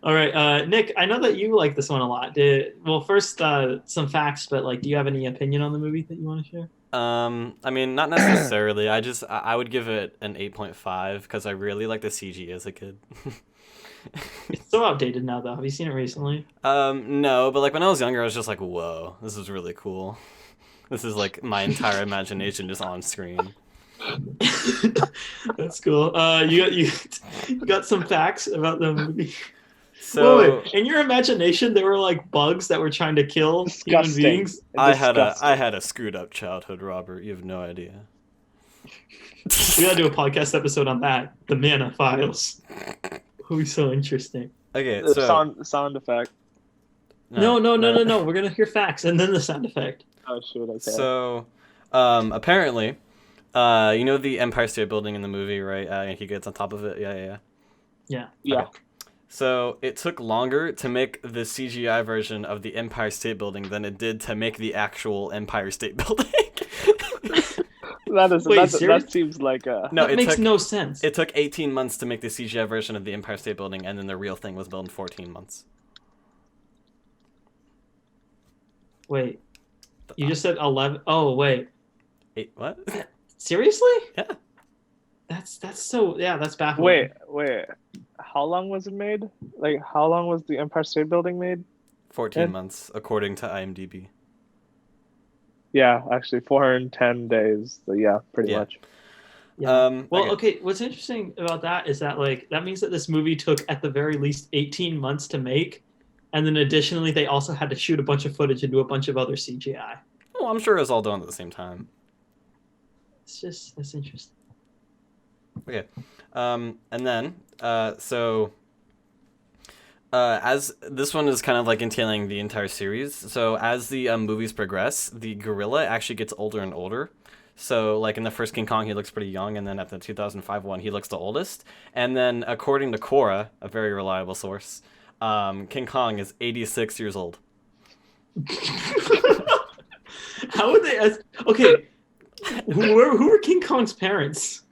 All right, Nick, I know that you like this one a lot. First, some facts, but like, do you have any opinion on the movie that you want to share? I mean, not necessarily. I would give it an 8.5 because I really like the CG as a kid. It's so outdated now, though. Have you seen it recently? No, but like when I was younger, I was just like, whoa, this is really cool. This is like my entire imagination just on screen. That's cool. You got some facts about the movie. So Wait, in your imagination, there were like bugs that were trying to kill human Disgusting. beings. I Disgusting. had a screwed up childhood, Robert. You have no idea. We gotta do a podcast episode on that. The Mana Files. It'll be so interesting. Okay, so Sound effect. No. We're gonna hear facts and then the sound effect. Oh shoot, okay. So, apparently, you know the Empire State Building in the movie, right? And he gets on top of it. Yeah. Yeah. Okay. So it took longer to make the CGI version of the Empire State Building than it did to make the actual Empire State Building. That seems like a No, that makes no sense. It took 18 months to make the CGI version of the Empire State Building, and then the real thing was built in 14 months. Wait, you just said 11. Oh wait, What? seriously? Yeah. That's so. Yeah, that's baffling. Wait. How long was it made? Like, how long was the Empire State Building made? 14 months, according to IMDb. Yeah, actually, 410 days. So yeah, pretty much. Yeah. Okay. What's interesting about that is that like that means that this movie took at the very least 18 months to make, and then additionally they also had to shoot a bunch of footage and do a bunch of other CGI. Well, I'm sure it was all done at the same time. That's interesting. Okay. And then, as this one is kind of like entailing the entire series, so as the movies progress, the gorilla actually gets older and older. So, like in the first King Kong, he looks pretty young, and then at the 2005 one, he looks the oldest. And then, according to Cora, a very reliable source, King Kong is 86 years old. How would they? Okay, who were King Kong's parents?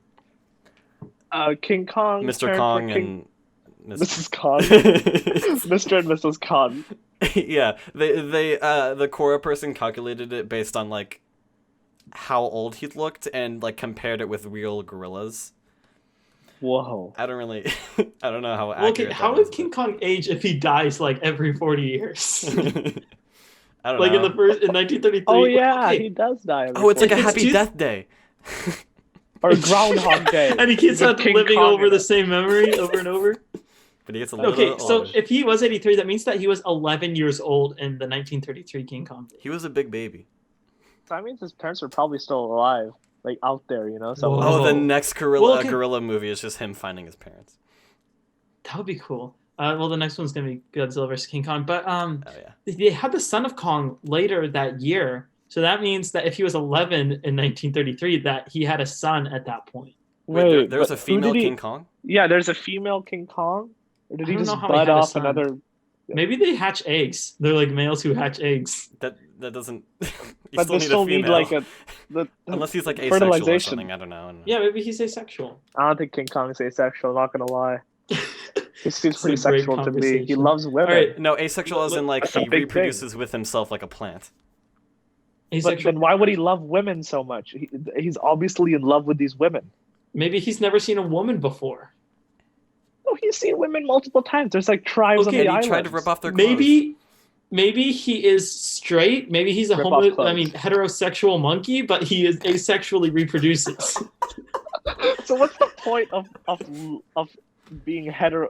King Kong, Mr. Kong and Mrs. Kong, Mr. and Mrs. Kong. Yeah, the Cora person calculated it based on like how old he looked and like compared it with real gorillas. Whoa. I don't know how accurate. Okay, how would King Kong age if he dies like every 40 years? I don't like know. in 1933. Oh yeah, okay. he does die. Oh, it's like a It's happy too- death day. Or Groundhog Day. And he keeps With on King living Kong over in the it. same memory over and over. But he gets a little Okay, so older. if he was 83, that means that he was 11 years old in the 1933 King Kong. He was a big baby. That means his parents were probably still alive. like out there, you know. Oh, the Whoa. next Well, okay. gorilla movie is just him finding his parents. That would be cool. Well, the next one's gonna be Godzilla versus King Kong, but Oh yeah. they had the Son of Kong later that year, so that means that if he was 11 in 1933, that he had a son at that point. Wait, there was but a who female did he? King Kong? Yeah, there's a female King Kong, or did I he don't know just how he bud had a off son. another? Maybe they hatch eggs. They're like males who hatch eggs. That doesn't. You But they still need a still need female. like the Unless he's like asexual or fertilization. something. I don't know. Yeah, maybe he's asexual. I don't think King Kong's asexual. Not gonna lie, he seems This is pretty a great sexual to me. He conversation. loves women. All right, No, asexual as in like That's a he big thing. reproduces with himself like a plant. But asexual. then why would he love women so much? He's obviously in love with these women. Maybe he's never seen a woman before. Oh, he's seen women multiple times. There's like tribes Okay, on the And he island. tried to rip off their clothes. Maybe he is straight. Maybe he's a Rip off clothes. heterosexual monkey, but he is asexually reproduces. So what's the point of being hetero?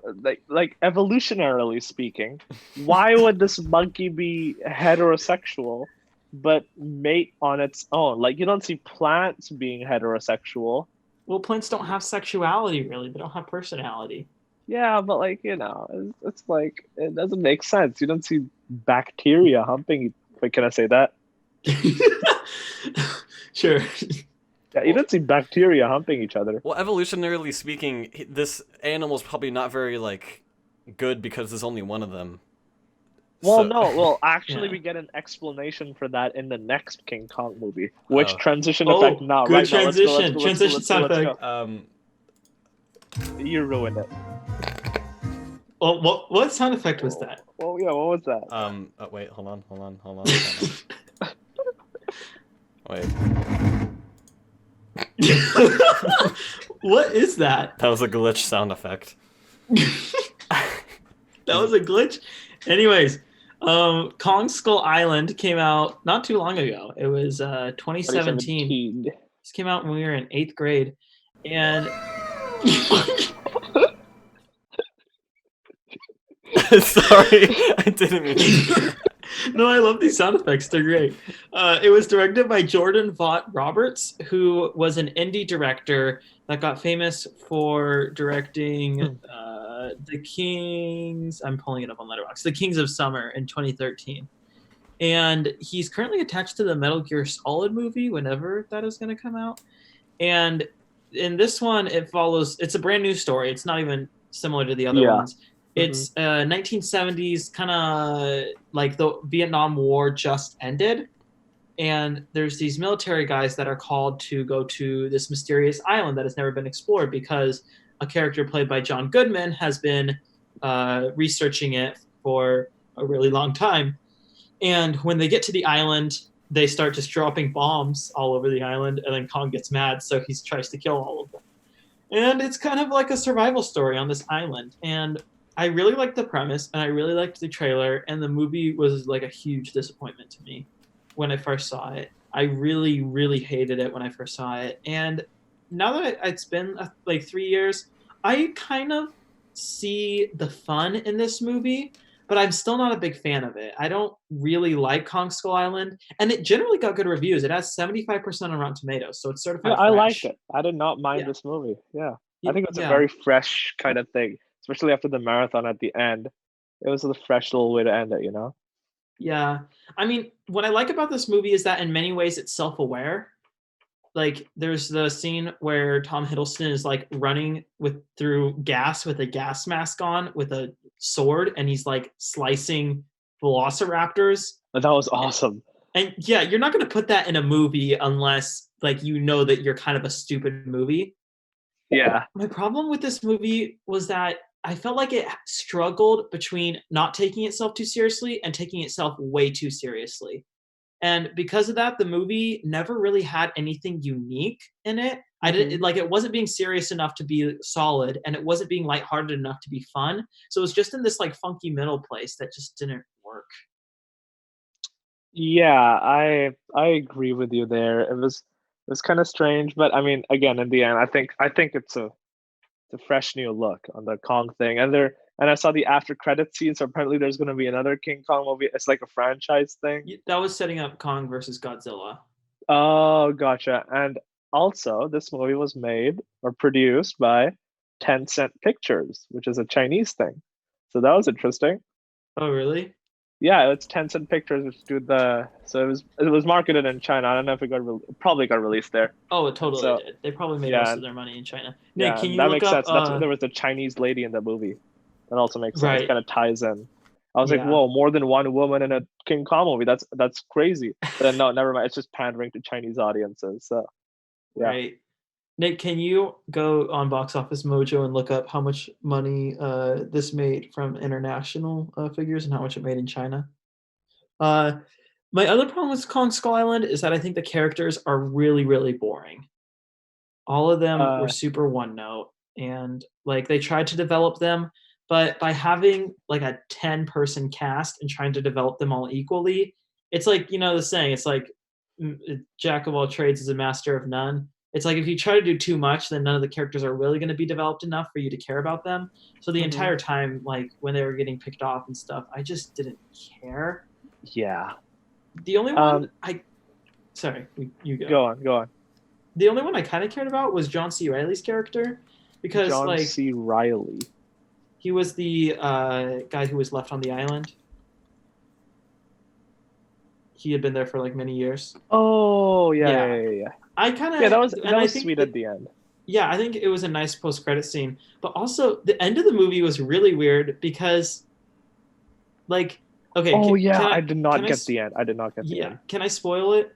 Like evolutionarily speaking, why would this monkey be heterosexual but mate on its own? Like you don't see plants being heterosexual. Well, plants don't have sexuality, really. They don't have personality. Yeah, but like it's like it doesn't make sense. You don't see bacteria humping. Wait, can I say that? Sure. Yeah, you don't see bacteria humping each other. Well, evolutionarily speaking, this animal's probably not very like good because there's only one of them. Well, So- no. Well, actually, Yeah. we get an explanation for that in the next King Kong movie. Which Oh. transition Oh, effect? Now, good right now, let's go, transition. let's go, Transition let's go, let's go, let's sound go. You ruined it. Oh, what sound effect was that? Well, yeah. What was that? Oh, wait, hold on. Wait, What is that? that was a glitch sound effect. That was a glitch. Anyways, Kong Skull Island came out not too long ago. It was 2017. This came out when we were in 8th grade, and Sorry, I didn't mean to. no, I love these sound effects. They're great. It was directed by Jordan Vaught Roberts, who was an indie director that got famous for directing The Kings. I'm pulling it up on Letterboxd. The Kings of Summer in 2013. And he's currently attached to the Metal Gear Solid movie whenever that is going to come out. And in this one, it's a brand new story. It's not even similar to the other ones. It's 1970s, kind of like the Vietnam War just ended. And there's these military guys that are called to go to this mysterious island that has never been explored because a character played by John Goodman has been researching it for a really long time. And when they get to the island, they start just dropping bombs all over the island, and then Kong gets mad, so he tries to kill all of them. And it's kind of like a survival story on this island. And I really liked the premise, and I really liked the trailer, and the movie was like a huge disappointment to me when I first saw it. I really, really hated it when I first saw it. And now that it's been like 3 years, I kind of see the fun in this movie, but I'm still not a big fan of it. I don't really like Kong Skull Island, and it generally got good reviews. It has 75% on Rotten Tomatoes, so it's certified Yeah, I fresh. like it. I did not mind this movie. Yeah, I think it's a very fresh kind of thing, especially after the marathon at the end. It was a fresh little way to end it, you know? Yeah. I mean, what I like about this movie is that in many ways it's self-aware. Like there's the scene where Tom Hiddleston is like running through gas with a gas mask on with a sword, and he's like slicing velociraptors. That was awesome. And yeah, you're not going to put that in a movie unless like you know that you're kind of a stupid movie. Yeah. My problem with this movie was that I felt like it struggled between not taking itself too seriously and taking itself way too seriously. And because of that, the movie never really had anything unique in it. I didn't like it wasn't being serious enough to be solid, and it wasn't being lighthearted enough to be fun. So it was just in this like funky middle place that just didn't work. Yeah, I agree with you there. It was kind of strange, but I mean, again, in the end, I think it's a fresh new look on the Kong thing, and I saw the after credit scene. So apparently, there's going to be another King Kong movie. It's like a franchise thing. That was setting up Kong versus Godzilla. Oh, gotcha. And also, this movie was made or produced by Tencent Pictures, which is a Chinese thing. So that was interesting. Oh, really? Yeah, it's Tencent Pictures which do the. So it was marketed in China. I don't know if probably got released there. Oh, it totally So did. They probably made yeah, most of their money in China. Nick, yeah, can you that look makes up? sense. There was a Chinese lady in the movie. That also makes sense. Right. Kind of ties in. I was like, Yeah. whoa, more than one woman in a King Kong movie. That's crazy. But then no, never mind. It's just pandering to Chinese audiences. So yeah. Right. Nick, can you go on Box Office Mojo and look up how much money this made from international figures and how much it made in China? Uh, my other problem with Kong Skull Island is that I think the characters are really, really boring. All of them were Uh, super one note, and like they tried to develop them, but by having like a 10-person cast and trying to develop them all equally, it's like, the saying, it's like jack of all trades is a master of none. It's like if you try to do too much, then none of the characters are really going to be developed enough for you to care about them. So the mhm. entire time, like when they were getting picked off and stuff, I just didn't care. Yeah. The only one sorry, you go. Go on. The only one I kind of cared about was John C. Reilly's character, because John like C. Reilly. he was the guy who was left on the island. He had been there for like many years. Oh yeah. I kind of Yeah, that was sweet at the end. Yeah, I think it was a nice post-credit scene, but also the end of the movie was really weird because, like, okay. Oh yeah, I did not get the end. Yeah, can I spoil it?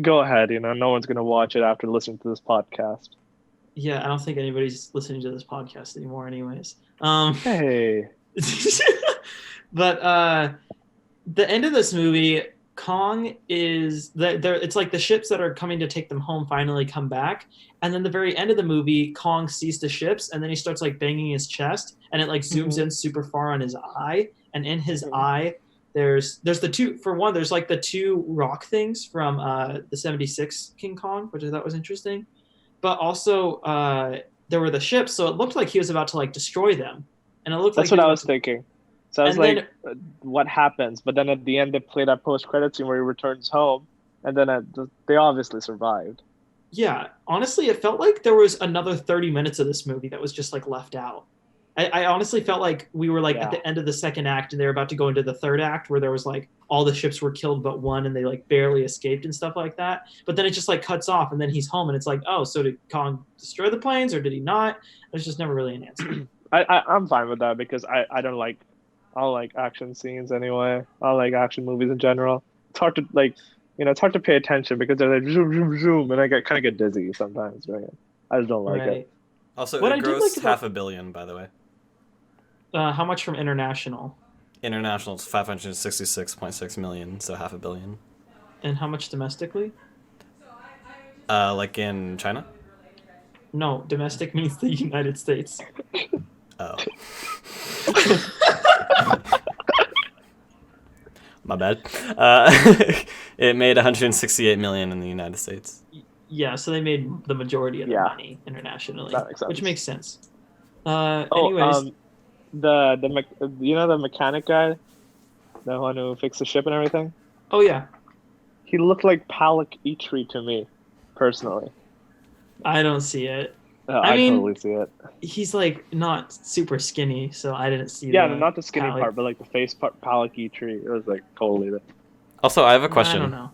Go ahead. No one's gonna watch it after listening to this podcast. Yeah, I don't think anybody's listening to this podcast anymore, anyways. Hey. But the end of this movie, Kong is it's like the ships that are coming to take them home finally come back, and then the very end of the movie, Kong sees the ships, and then he starts like banging his chest, and it like zooms in super far on his eye, and in his eye there's the two, for one, there's like the two rock things from the 76 King Kong, which I thought was interesting, but also there were the ships, so it looked like he was about to like destroy them, and it looked That's like what I was thinking. So I was and like, what happens? But then at the end, they play that post-credit scene where he returns home, and then they obviously survived. Yeah, honestly, it felt like there was another 30 minutes of this movie that was just like left out. I honestly felt like we were like at the end of the second act and they were about to go into the third act where there was like all the ships were killed but one and they like barely escaped and stuff like that. But then it just like cuts off and then he's home and it's like, oh, so did Kong destroy the planes or did he not? There's just never really an answer. I'm fine with that because I don't like action scenes anyway. I like action movies in general. It's hard to it's hard to pay attention because they're like zoom zoom zoom and I kind of get dizzy sometimes. Right? I just don't like it. Also, it grossed $500 million, by the way. How much from international? International is 566.6 million, so $500 million. And how much domestically? Like in China? No, domestic means the United States. Oh. My bad. It made 168 million in the United States. Yeah, so they made the majority of the money internationally, which makes sense. Anyways, the mechanic guy, the one who fixed the ship and everything. Oh yeah, he looked like Palak Eitri to me, personally. I don't see it. I mean, totally see it. He's like not super skinny, so I didn't see. Yeah, not the skinny part, but like the face part, Palak Eitri. It was like totally there. Also, I have a question. I don't know.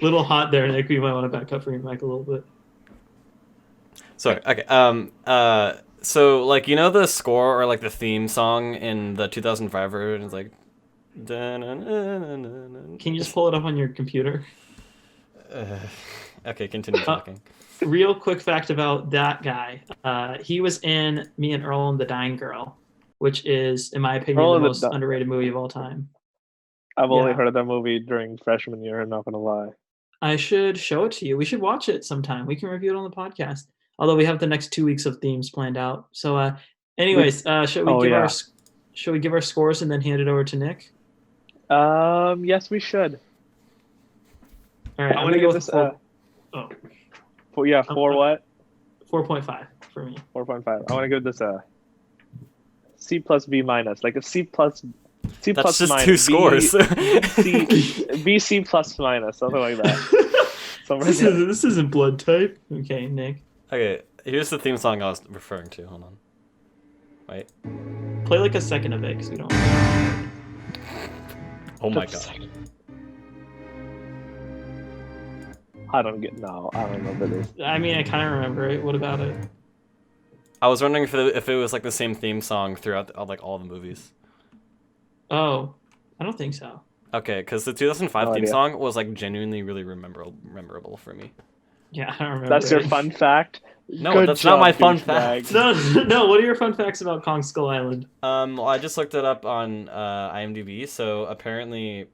Little hot there, Nick. You might want to back up for your mic a little bit. Sorry. Okay. So like the score or like the theme song in the 2005 version is like. Can you just pull it up on your computer? Okay, continue talking. Real quick fact about that guy. He was in Me and Earl and the Dying Girl, which is, in my opinion, the most underrated movie of all time. I've only heard of that movie during freshman year, I'm not going to lie. I should show it to you. We should watch it sometime. We can review it on the podcast. Although we have the next 2 weeks of themes planned out. So, anyways, should we give our scores and then hand it over to Nick? Yes, we should. All right, I'm going to give this what? 4.5 for me. 4.5. I want to give this a C plus B minus, like a C plus. C That's plus just minus, two scores. B C plus minus, something like that. Somewhere there. This isn't blood type. Okay, Nick. Okay, here's the theme song I was referring to. Hold on. Wait. Play like a second of it, because we don't. Oh my Just a god. second. I don't remember this. I mean, I kind of remember it. What about it? I was wondering if it was like the same theme song throughout like all the movies. Oh, I don't think so. Okay, because the 2005 No theme idea. song was like genuinely really memorable for me. Yeah, I don't remember. That's your it. fun fact? No, Good that's not my job, fun douchebag. fact. No. What are your fun facts about Kong Skull Island? Well, I just looked it up on IMDb. So apparently,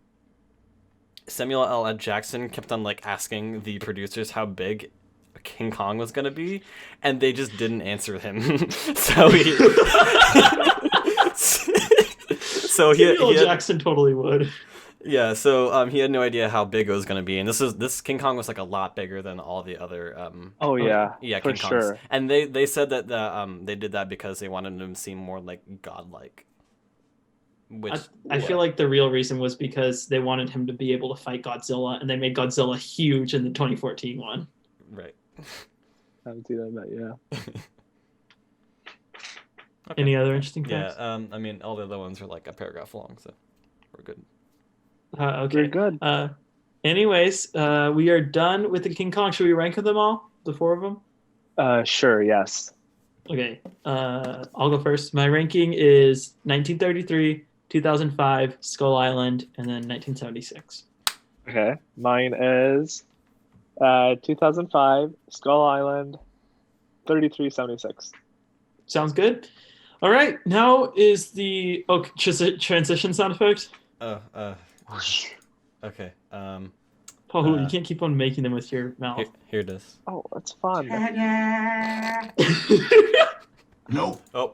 Samuel L. Jackson kept on like asking the producers how big King Kong was gonna be, and they just didn't answer him. So he, so Samuel he had, Jackson totally would. yeah. So he had no idea how big it was gonna be, and this King Kong was like a lot bigger than all the other Oh yeah, yeah for King Kongs, sure. and they said that they did that because they wanted him to seem more like godlike. Which I feel like the real reason was because they wanted him to be able to fight Godzilla, and they made Godzilla huge in the 2014 one. right. I haven't seen that yet. Okay. Any other interesting Yeah, facts? I mean, all the other ones are like a paragraph long, so we're good. Okay. We're good. Anyways, we are done with the King Kong. Should we rank them all? The four of them? Sure, yes. Okay. I'll go first. My ranking is 1933, 2005, Skull Island, and then 1976. Okay. Mine is 2005, Skull Island, 3376. Sounds good. All right. Now is the transition sound effect. Okay. Paul, you can't keep on making them with your mouth. Here it is. Oh, that's fun. Nope. Oh.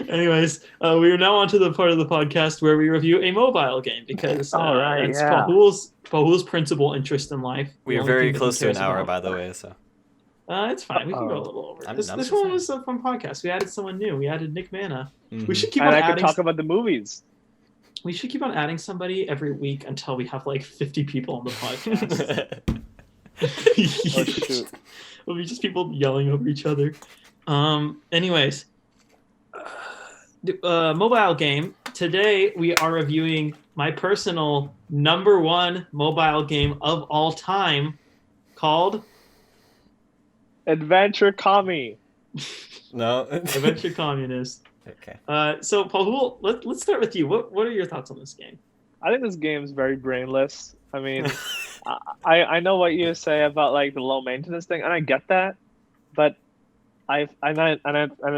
Anyways, we are now on to the part of the podcast where we review a mobile game because All right, that's yeah. Paul's principal interest in life. We The are only very thing that he close to an cares hour, about. by the way, so. It's fine. We can go a Uh-oh. little over. I'm This just one saying. was a fun podcast. We added someone new. We added Nick Mana. Mhm. We should keep And on I could adding. talk about the movies. We should keep on adding somebody every week until we have like 50 people on the podcast. Oh, shoot. It'll be just people yelling over each other. Anyways, mobile game. Today we are reviewing my personal number one mobile game of all time called Adventure Kami. No. Adventure Communist. Okay. So Paul, let's start with you. What are your thoughts on this game? I think this game's very brainless. I mean, I know what you say about like the low maintenance thing, and I get that, but I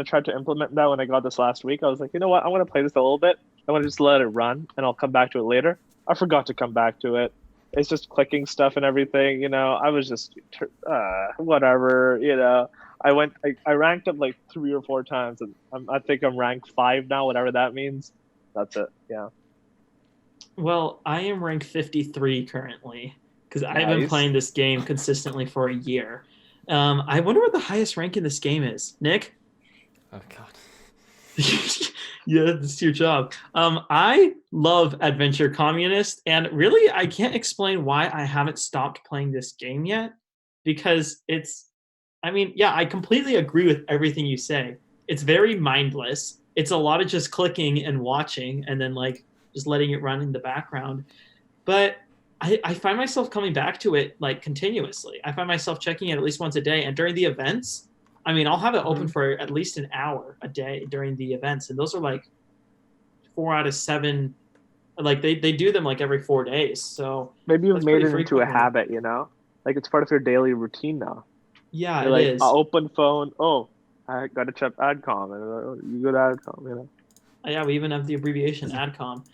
tried to implement that when I got this last week. I was like, you know what? I want to play this a little bit. I want to just let it run, and I'll come back to it later. I forgot to come back to it. It's just clicking stuff and everything. You know, I was just whatever. You know, I ranked up like 3 or 4 times, and I think I'm ranked 5 now, whatever that means. That's it. Yeah. Well, I am ranked 53 currently because I've been Nice. playing this game consistently for a year. I wonder what the highest rank in this game is. Nick? Oh god. Yeah, that's your job. I love Adventure Communist, and really, I can't explain why I haven't stopped playing this game yet because I completely agree with everything you say. It's very mindless. It's a lot of just clicking and watching and then like just letting it run in the background. But I find myself coming back to it like continuously. I find myself checking it at least once a day. And during the events, I'll have it open for at least an hour a day during the events. And those are like 4 out of 7. Like they do them like every 4 days. So Maybe you've that's made pretty it into a frequently. habit, you know? Like it's part of your daily routine now. yeah, You're it like, is. I'll open phone. Oh, I got to check AdCom. And you go to AdCom, you know? Yeah, we even have the abbreviation ADCOM.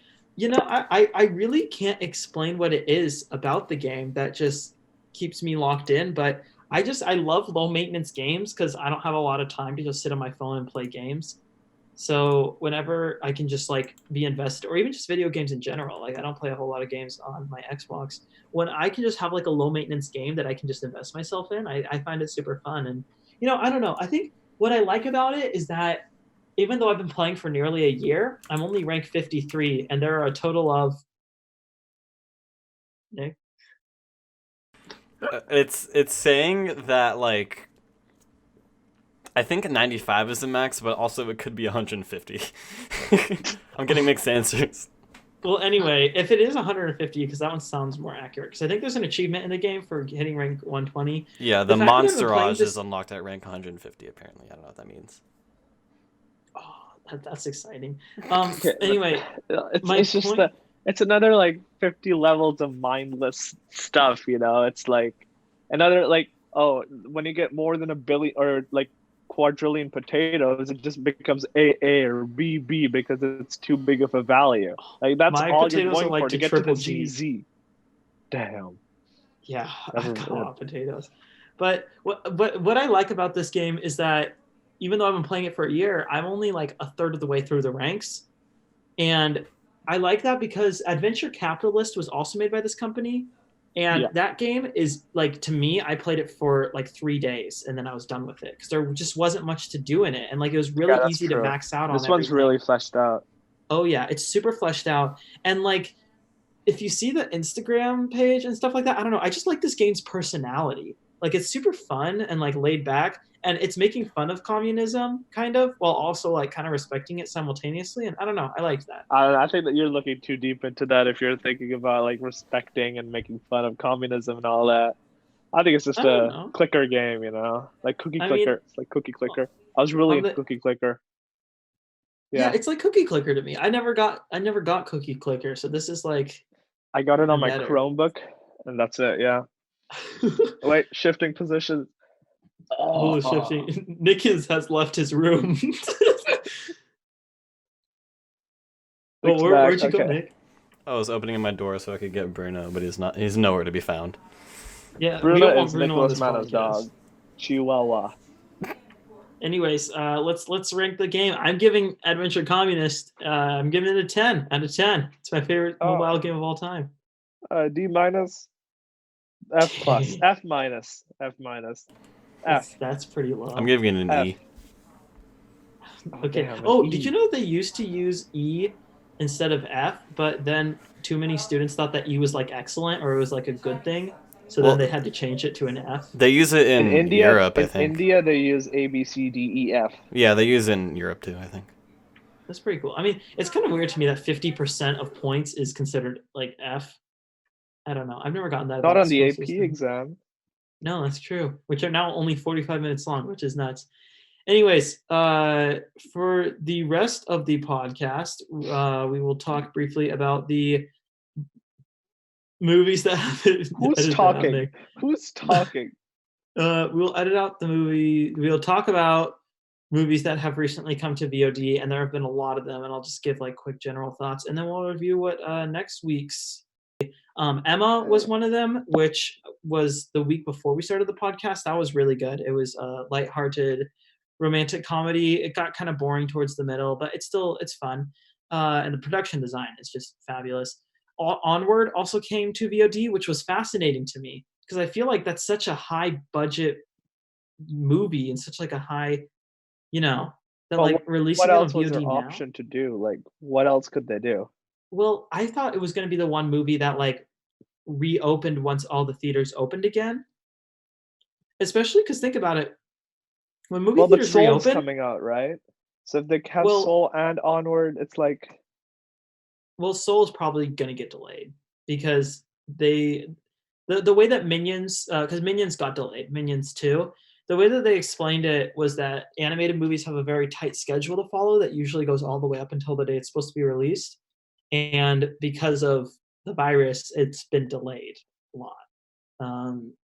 I really can't explain what it is about the game that just keeps me locked in, but I love low maintenance games because I don't have a lot of time to just sit on my phone and play games. So whenever I can just like be invested, or even just video games in general, like I don't play a whole lot of games on my Xbox. When I can just have like a low maintenance game that I can just invest myself in, I find it super fun. And I don't know. I think what I like about it is that even though I've been playing for nearly a year, I'm only ranked 53, and there are a total of Nick? It's saying that like I think 95 is the max, but also it could be 150. I'm getting mixed answers. Well, anyway, if it is 150, because that one sounds more accurate. Because I think there's an achievement in the game for hitting rank 120. Yeah, The the fact that I've been playing Monsterage is this, unlocked at rank 150. Apparently, I don't know what that means. oh, that's exciting. Okay, Anyway, it's my it's just point. that it's another like 50 levels of mindless stuff, you know. It's like another like, oh, when you get more than a billion or like quadrillion potatoes, it just becomes A or B because it's too big of a value. Like that's My all you're potatoes are going like for to to get to the triple G. ZZ. Damn. Yeah, I Never. got a lot of potatoes. But what I like about this game is that even though I've been playing it for a year, I'm only like a third of the way through the ranks. And I like that because Adventure Capitalist was also made by this company. And Yeah. that game is like, to me, I played it for like 3 days and then I was done with it because there just wasn't much to do in it. And like it was really Yeah, that's easy to true. max out on This one's everything. really fleshed out. Oh, yeah, it's super fleshed out. And like, if you see the Instagram page and stuff like that, I don't know. I just like this game's personality. Like it's super fun and like laid back, and it's making fun of communism kind of, while also like kind of respecting it simultaneously. And I don't know. I like that. I think that you're looking too deep into that if you're thinking about like respecting and making fun of communism and all that. I think it's I just don't a know. clicker game, you know, like Cookie I mean, Clicker. It's like Cookie Clicker. I was really on into the Cookie Clicker. yeah, Yeah, it's like Cookie Clicker to me. I never got Cookie Clicker, so this is like I got it on even my better. Chromebook, and that's it. Yeah. Wait, shifting positions. Oh, Oh, shifting. Nick has left his room. Oh, Nick's back. where'd you go, Okay. Nick? I was opening my door so I could get Bruno, but he's not. He's nowhere to be found. Yeah, we don't Bruno want is Bruno on Nicholas this Mano's podcast. dog. Chihuahua. Anyways, let's rank the game. I'm giving Adventure Communist. I'm giving it a 10 out of 10. It's my favorite Oh, mobile game of all time. D minus, F plus, F minus, F minus, F, That's pretty I'm low. giving it an F. E. Oh, Okay. damn, an Oh, did you E. know they used to use E instead of F, but then too many students thought that E was like excellent or it was like a good thing, so then Well, they had to change it to an F. they use it in Europe, I In think. India, they use A, B, C, D, E, F. Yeah, they use it in Europe too, I think. That's pretty cool. I mean, it's kind of weird to me that 50% of points is considered like F. I don't know. I've never gotten that Not about the on the school AP system. exam. No, that's true. Which are now only 45 minutes long, which is nuts. Anyways, for the rest of the podcast, we will talk briefly about the movies that have Who's edit that out, talking? Nick. Who's talking? We'll edit out the movie. We'll talk about movies that have recently come to VOD, and there have been a lot of them. And I'll just give like quick general thoughts, and then we'll review what next week's. Emma was one of them, which was the week before we started the podcast. That was really good. It was a lighthearted romantic comedy. It got kind of boring towards the middle, but it's fun. And the production design is just fabulous. Onward also came to VOD, which was fascinating to me because I feel like that's such a high budget movie and such like a high, you know, that But like what releasing it on else was their VOD now. option to do? Like, what else could they do? Well, I thought it was going to be the one movie that like reopened once all the theaters opened again. Especially because think about it, when movie Well, but theaters Soul's reopen, coming out, right? So if they have well, Soul and Onward, it's like, Soul is probably going to get delayed because the way that Minions, because Minions got delayed, Minions 2, the way that they explained it was that animated movies have a very tight schedule to follow that usually goes all the way up until the day it's supposed to be released. And because of the virus, it's been delayed a lot.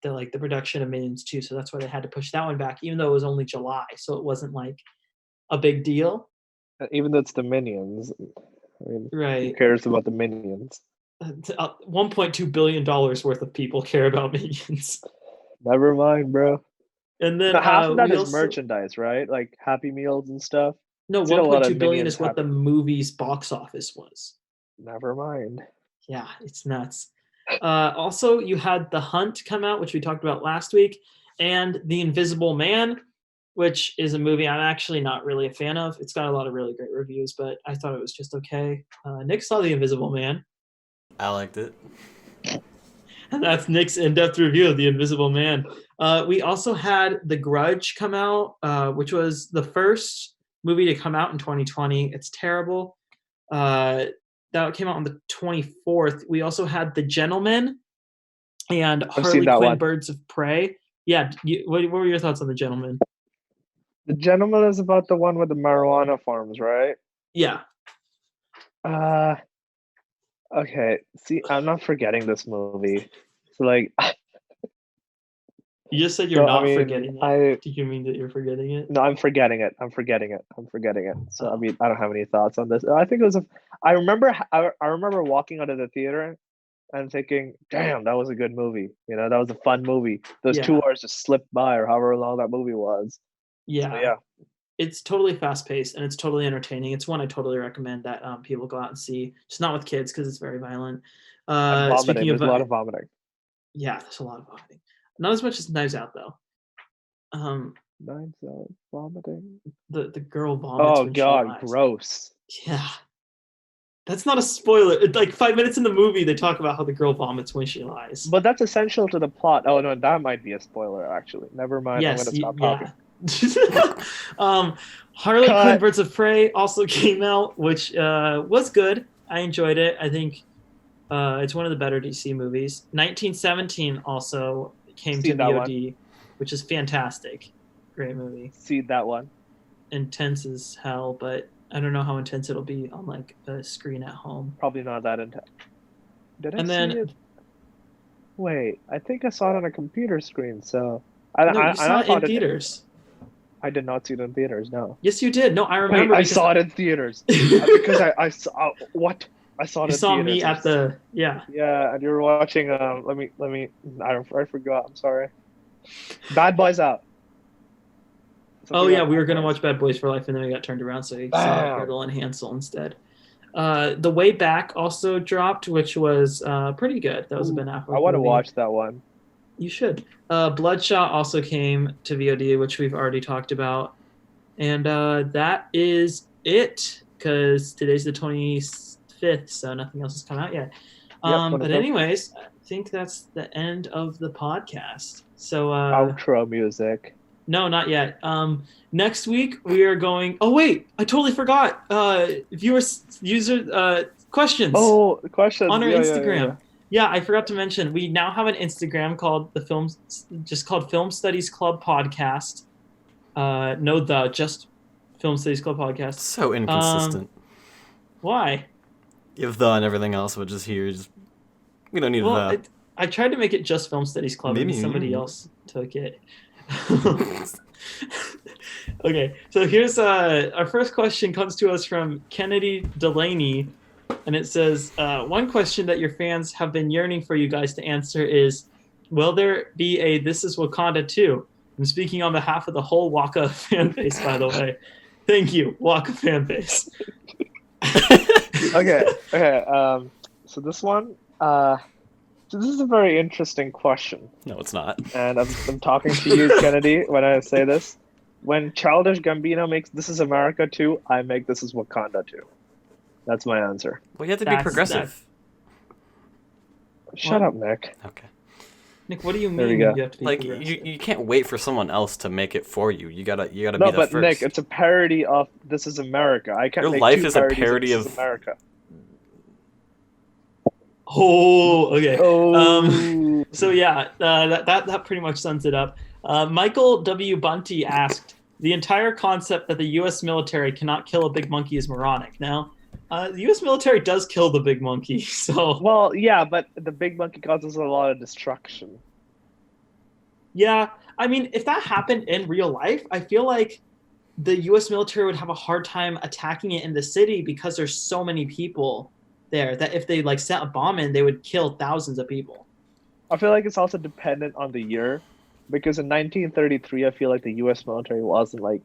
The production of Minions 2, so that's why they had to push that one back, even though it was only July, so it wasn't like a big deal. even though it's the Minions. I mean, who Right. cares about the Minions? $1.2 billion worth of people care about Minions. Never mind, bro. And then No, half of that we is also merchandise, right? Like Happy Meals and stuff. no, I've seen a lot of 1.2 billion Minions is what the Happy. movie's box office was. Never mind. Yeah, it's nuts. Also, you had The Hunt come out, which we talked about last week, and The Invisible Man, which is a movie I'm actually not really a fan of. It's got a lot of really great reviews, but I thought it was just okay. Nick saw The Invisible Man. I liked it. That's Nick's in-depth review of The Invisible Man. We also had The Grudge come out, which was the first movie to come out in 2020. It's terrible. That came out on the 24th. We also had The Gentleman and I've seen Harley that Quinn one. Birds of Prey. Yeah, what were your thoughts on The Gentleman? The Gentleman is about the one with the marijuana farms, right? Yeah. Uh, okay. See, I'm not forgetting this movie. So like, You just said you're so I not mean, forgetting it. Do you mean that you're forgetting it? no, I'm forgetting it. I'm forgetting it. I'm forgetting it. So I Oh. mean, I don't have any thoughts on this. I think it was I remember walking out of the theater and thinking, damn, that was a good movie. You know, that was a fun movie. Those Yeah. 2 hours just slipped by, or however long that movie was. So Yeah. yeah, It's totally fast paced and it's totally entertaining. It's one I totally recommend that people go out and see. Just not with kids because it's very violent. and vomiting. Speaking of, There's a lot of vomiting. yeah, there's a lot of vomiting. Not as much as Knives Out though. Knives Out, vomiting. The girl vomits Oh when she God, lies. gross. Yeah, that's not a spoiler. Like 5 minutes in the movie, they talk about how the girl vomits when she lies. But that's essential to the plot. Oh no, that might be a spoiler actually. Never mind. I'm Yes, gonna stop yeah. talking. Harley Quinn Cut. Birds of Prey also came out, which was good. I enjoyed it. I think it's one of the better DC movies. 1917 also came to Seen that one. VOD, which is fantastic. Great movie. Seen that one. Intense as hell, but I don't know how intense it'll be on like a screen at home. Probably not that intense. Did I And see then it? Wait, I think I saw it on a computer screen. So no, you saw I it in thought it. theaters. I did not see it in theaters. No. Yes, you did. No, I Wait, remember I because saw it in theaters because I saw what I saw it you in saw theaters. me at the yeah. Yeah, and you were watching. Let me. I forgot. I'm sorry. Bad Boys Out. Oh Something yeah, about we were Bad gonna Boys. watch Bad Boys for Life, and then we got turned around, so we saw Bam. Gretel and Hansel instead. The Way Back also dropped, which was pretty good. That was a Ben Affleck I want to movie. watch that one. You should. Bloodshot also came to VOD, which we've already talked about, and that is it because today's the 25th, so nothing else has come out yet. Yep, But anyways, I think that's the end of the podcast. So outro music. no, not yet. Next week we are going. Oh wait, I totally forgot. User questions. Oh, questions on our yeah, Instagram. Yeah, I forgot to mention we now have an Instagram called called Film Studies Club Podcast. Just Film Studies Club Podcast. So inconsistent. Why? You have the and everything else, but just here, we don't need the. I tried to make it just Film Studies Club, and somebody else took it. Okay, so here's our first question comes to us from Kennedy Delaney, and it says, one question that your fans have been yearning for you guys to answer is, will there be a This Is Wakanda 2? I'm speaking on behalf of the whole Waka fan base, by the way. Thank you, Waka fan base. Okay. So this one, so this is a very interesting question. No, it's not. And I'm talking to you, Kennedy, when I say this. When Childish Gambino makes This Is America 2, I make This Is Wakanda 2. That's my answer. Well, you have to be progressive. Shut up, Nick. Okay. Nick, what do you mean There we go. you have to be Like progressive? you can't wait for someone else to make it for you. You gotta be No, the but first. Nick, it's a parody of This Is America. I can't Your make life two is a parodies parody This of- Is America. Oh, okay. Oh. So yeah, that pretty much sums it up. Michael W. Bunty asked, the entire concept that the U.S. military cannot kill a big monkey is moronic. Now, the U.S. military does kill the big monkey, so... Well, yeah, but the big monkey causes a lot of destruction. Yeah, I mean, if that happened in real life, I feel like the U.S. military would have a hard time attacking it in the city because there's so many people there that if they like set a bomb in, they would kill thousands of people. I feel like it's also dependent on the year, because in 1933, I feel like the U.S. military wasn't like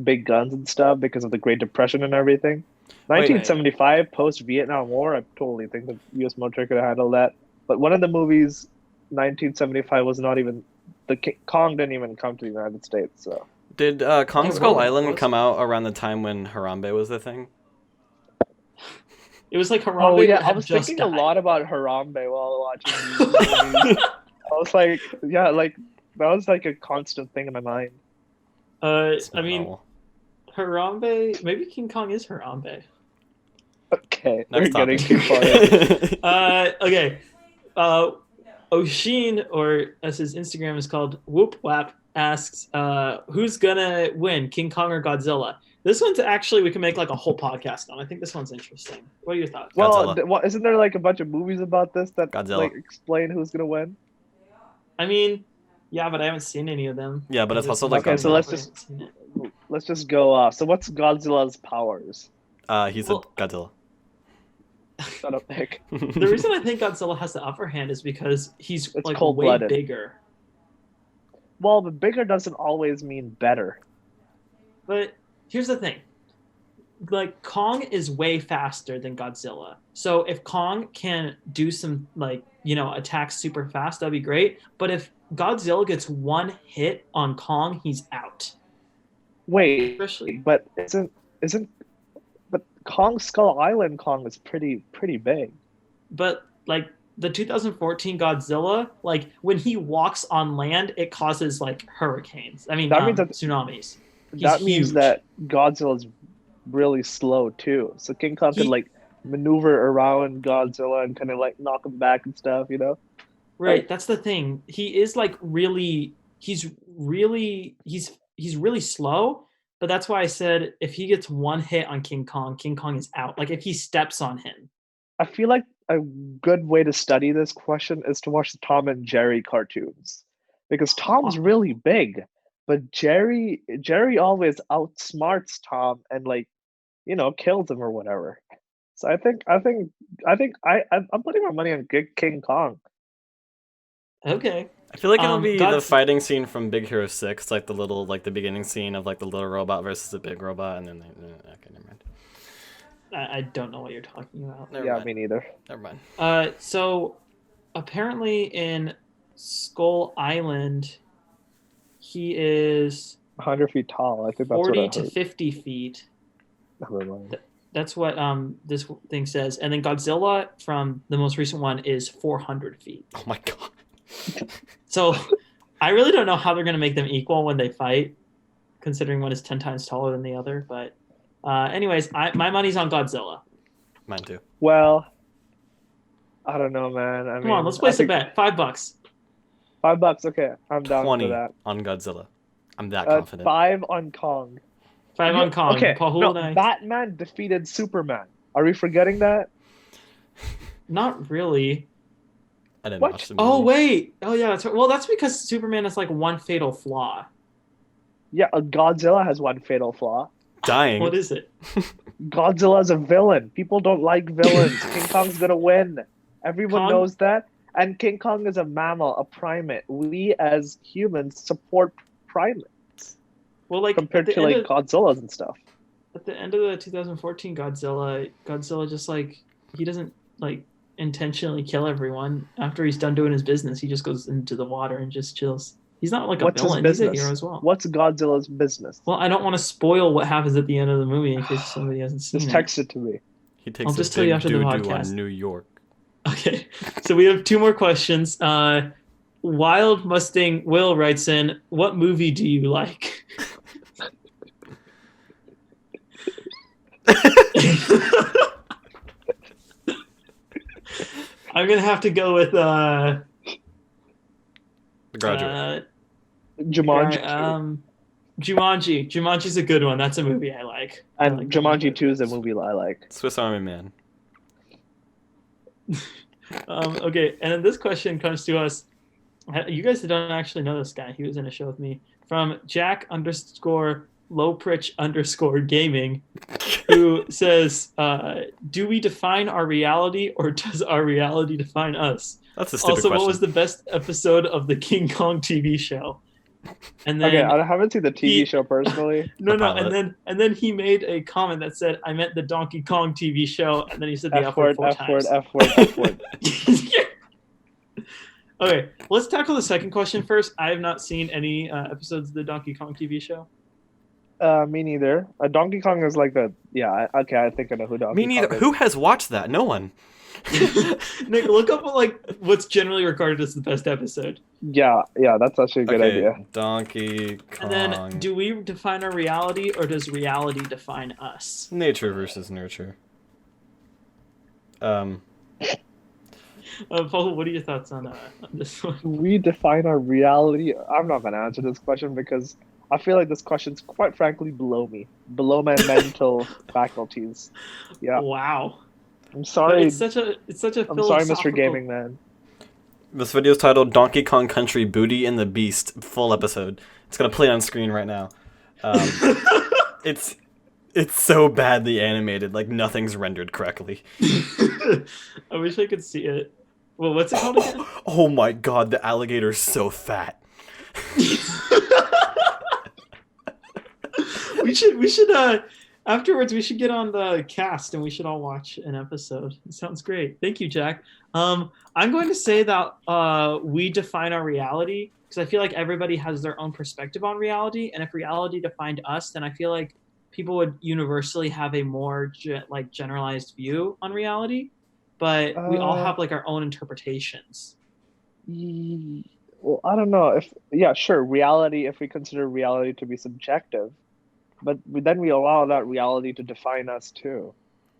big guns and stuff because of the Great Depression and everything. 1975, post-Vietnam War, I totally think the U.S. military could have handled that. But one of the movies, 1975, was not even Kong didn't even come to the United States. So Did Kong Skull really? Island What? come out around the time when Harambe was the thing? It was like Harambe. Oh yeah, I had was just thinking a died. lot about Harambe while watching these movies. I was like, yeah, like that was like a constant thing in my mind. It's I not mean, all. Harambe. Maybe King Kong is Harambe. Okay, we're Next getting topic. too far. Okay. Oshin, or as his Instagram is called, Whoop Wap, asks, who's gonna win, King Kong or Godzilla? This one's actually we can make like a whole podcast on. I think this one's interesting. What are your thoughts? Well, Godzilla. what, isn't there like a bunch of movies about this that Godzilla. like explain who's gonna win? I mean, yeah, but I haven't seen any of them. Yeah, but it's also This like is Okay, so Godzilla. let's I just haven't seen it. let's just go off. So what's Godzilla's powers? He's Well- a Godzilla. Shut up, Nick. The reason I think Godzilla has the upper hand is because he's It's like way cold-blooded. bigger. Well, but bigger doesn't always mean better. But here's the thing. Like Kong is way faster than Godzilla. So if Kong can do some like, attacks super fast, that'd be great. But if Godzilla gets one hit on Kong, he's out. Wait, Especially but isn't but Kong Skull Island Kong is pretty big. but like the 2014 Godzilla, like when he walks on land, it causes like hurricanes. I mean, That means that- tsunamis. He's That means huge. that Godzilla's really slow too. So King Kong He- can like maneuver around Godzilla and kind of like knock him back and stuff, you know? Right, that's the thing. He is like he's really slow, but that's why I said if he gets one hit on King Kong is out. Like if he steps on him. I feel like a good way to study this question is to watch the Tom and Jerry cartoons. Because Tom's really big, but Jerry always outsmarts Tom and like, kills him or whatever. So I'm putting my money on King Kong. Okay. I feel like it'll be the God's- fighting scene from Big Hero 6, like the beginning scene of like the little robot versus the big robot, and then okay, never mind. I don't know what you're talking about. Never Yeah, mind. me neither. Never mind. So apparently in Skull Island, he is 100 feet tall. I think that's what 40 I to heard. 50 feet. Never mind. That's what this thing says. And then Godzilla from the most recent one is 400 feet. Oh my god. So I really don't know how they're going to make them equal when they fight, considering one is 10 times taller than the other. But anyways, my money's on Godzilla. Mine too. Well, I don't know, man. I Come mean, on, let's place a bet. $5. $5. Okay, I'm down 20 for that. on Godzilla. I'm that confident. 5 on Kong. 5 on Kong. Okay, Paul no, Hulda. Batman defeated Superman. Are we forgetting that? Not really. I didn't What? watch the movie. Oh wait. Oh yeah. That's right. Well, that's because Superman has like one fatal flaw. Yeah, Godzilla has one fatal flaw. Dying. What is it? Godzilla's a villain. People don't like villains. King Kong's gonna win. Everyone Kong- knows that. And King Kong is a mammal, a primate. We as humans support primates Well, like compared at to the like end of, Godzillas and stuff. at the end of the 2014 Godzilla just like he doesn't like intentionally kill everyone. After he's done doing his business, he just goes into the water and just chills. He's not like a What's his villain. He's a business? hero as well. What's Godzilla's business? Well, I don't want to spoil what happens at the end of the movie in case somebody hasn't seen Just it. text it to me. He takes I'll a just tell you big after the doo-doo podcast. on New York. Okay, so we have 2 more questions. Wild Mustang Will writes in, "What movie do you like?" I'm gonna have to go with The Graduate. Jumanji 2. Jumanji. Jumanji's a good one. That's a movie I like. I And like Jumanji 2 is a movie I like. Swiss Army Man. Okay, and then this question comes to us. You guys don't actually know this guy. He was in a show with me. From Jack _ Lowpritch _ gaming, who says, "Do we define our reality, or does our reality define us?" That's a stupid Also, question. what was the best episode of the King Kong TV show? And then Okay, I haven't seen the TV he- show personally. no, The pilot. and then he made a comment that said, "I meant the Donkey Kong TV show," and then he said the F word, 4 F word, times. F word, F word. Okay, let's tackle the second question first. I have not seen any episodes of the Donkey Kong TV show. Me neither. Donkey Kong is like the okay. I think I know who Donkey Me neither. Kong is. Who has watched that? No one. Nick, look up like what's generally regarded as the best episode. Yeah, that's actually a good idea. Donkey Kong. And then, do we define our reality, or does reality define us? Nature versus nurture. Paul, what are your thoughts on this one? Do we define our reality? I'm not going to answer this question because I feel like this question's quite frankly below me, below my mental faculties. Yeah. Wow. I'm sorry. But it's such a. I'm sorry, Mr. Gaming Man. This video is titled "Donkey Kong Country: Booty and the Beast" full episode. It's gonna play on screen right now. It's so badly animated, like nothing's rendered correctly. I wish I could see it. Well, what's it called again? Oh my god, the alligator's so fat. we should afterwards we should get on the cast and we should all watch an episode. It sounds great. Thank you, Jack. I'm going to say that we define our reality because I feel like everybody has their own perspective on reality, and if reality defined us, then I feel like people would universally have a more generalized view on reality, but we all have like our own interpretations. Well, I don't know sure, reality, if we consider reality to be subjective, but then we allow that reality to define us too.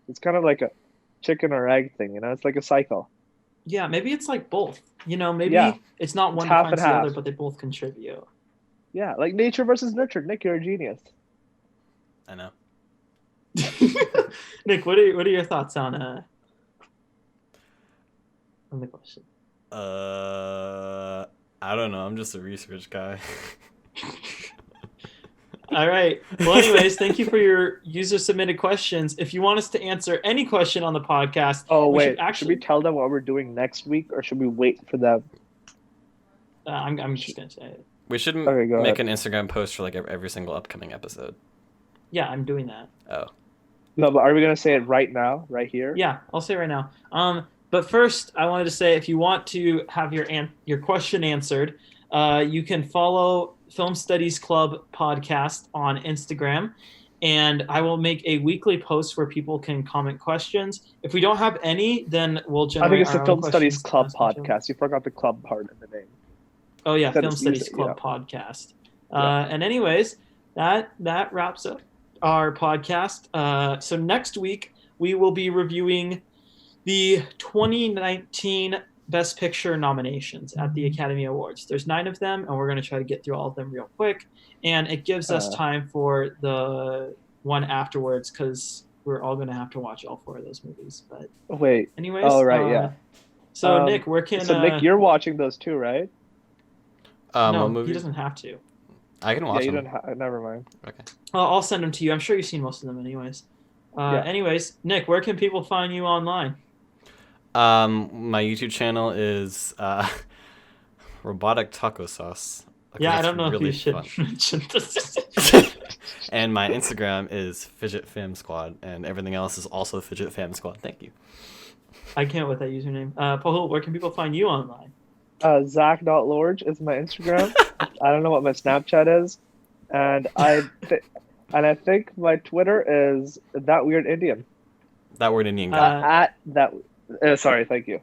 It's kind of like a chicken or egg thing, it's like a cycle. Yeah, maybe it's like both. Maybe it's not one defines the other, but they both contribute. Yeah, like nature versus nurture. Nick, you're a genius. I know. Nick, what are your thoughts on the question? I don't know. I'm just a research guy. All right. Well, anyways, thank you for your user-submitted questions. If you want us to answer any question on the podcast... should we tell them what we're doing next week, or should we wait for them? I'm just going to say it. We should make an Instagram post for like every single upcoming episode. Yeah, I'm doing that. Oh. No, but are we going to say it right now, right here? Yeah, I'll say it right now. But first, I wanted to say if you want to have your question answered, you can follow Film Studies Club podcast on Instagram, and I will make a weekly post where people can comment questions. If we don't have any, then we'll generate. I think it's the Film questions Studies Club podcast. You forgot the club part in the name. Oh yeah, Film Studies Club podcast. And anyways, that wraps up our podcast. So next week we will be reviewing the 2019 Best Picture nominations at the Academy Awards. There's 9 of them, and we're going to try to get through all of them real quick. And it gives us time for the one afterwards because we're all going to have to watch all 4 of those movies. But anyways, So Nick, where can? So Nick, you're watching those too, right? No, what movie? he doesn't have to. I can watch them. Never mind. Okay. I'll send them to you. I'm sure you've seen most of them, anyways. Anyways, Nick, where can people find you online? My YouTube channel is Robotic Taco Sauce. Yeah, I don't know if you should mention this. And my Instagram is Fidget Fam Squad, and everything else is also Fidget Fam Squad. Thank you. I can't with that username. Paul, where can people find you online? Zach.Lorge is my Instagram. I don't know what my Snapchat is, and I think my Twitter is That Weird Indian. That Weird Indian guy. At that. Sorry, thank you.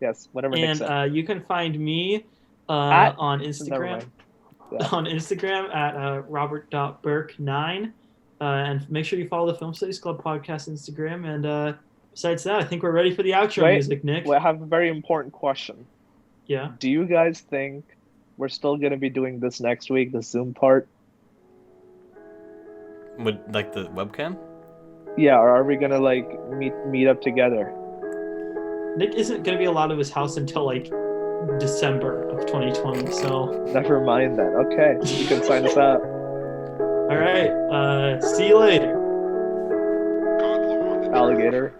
Yes, whatever. And you can find me on Instagram. Yeah. On Instagram at robert.burke9. And make sure you follow the Film Studies Club podcast Instagram. And besides that, I think we're ready for the outro music, Nick. Well, I have a very important question. Yeah. Do you guys think we're still going to be doing this next week, the Zoom part? Would like the webcam? Yeah, or are we going to meet up together? Nick isn't going to be allowed of his house until December of 2020, so... Never mind that. Okay, you can sign us up. All right, see you later. Alligator.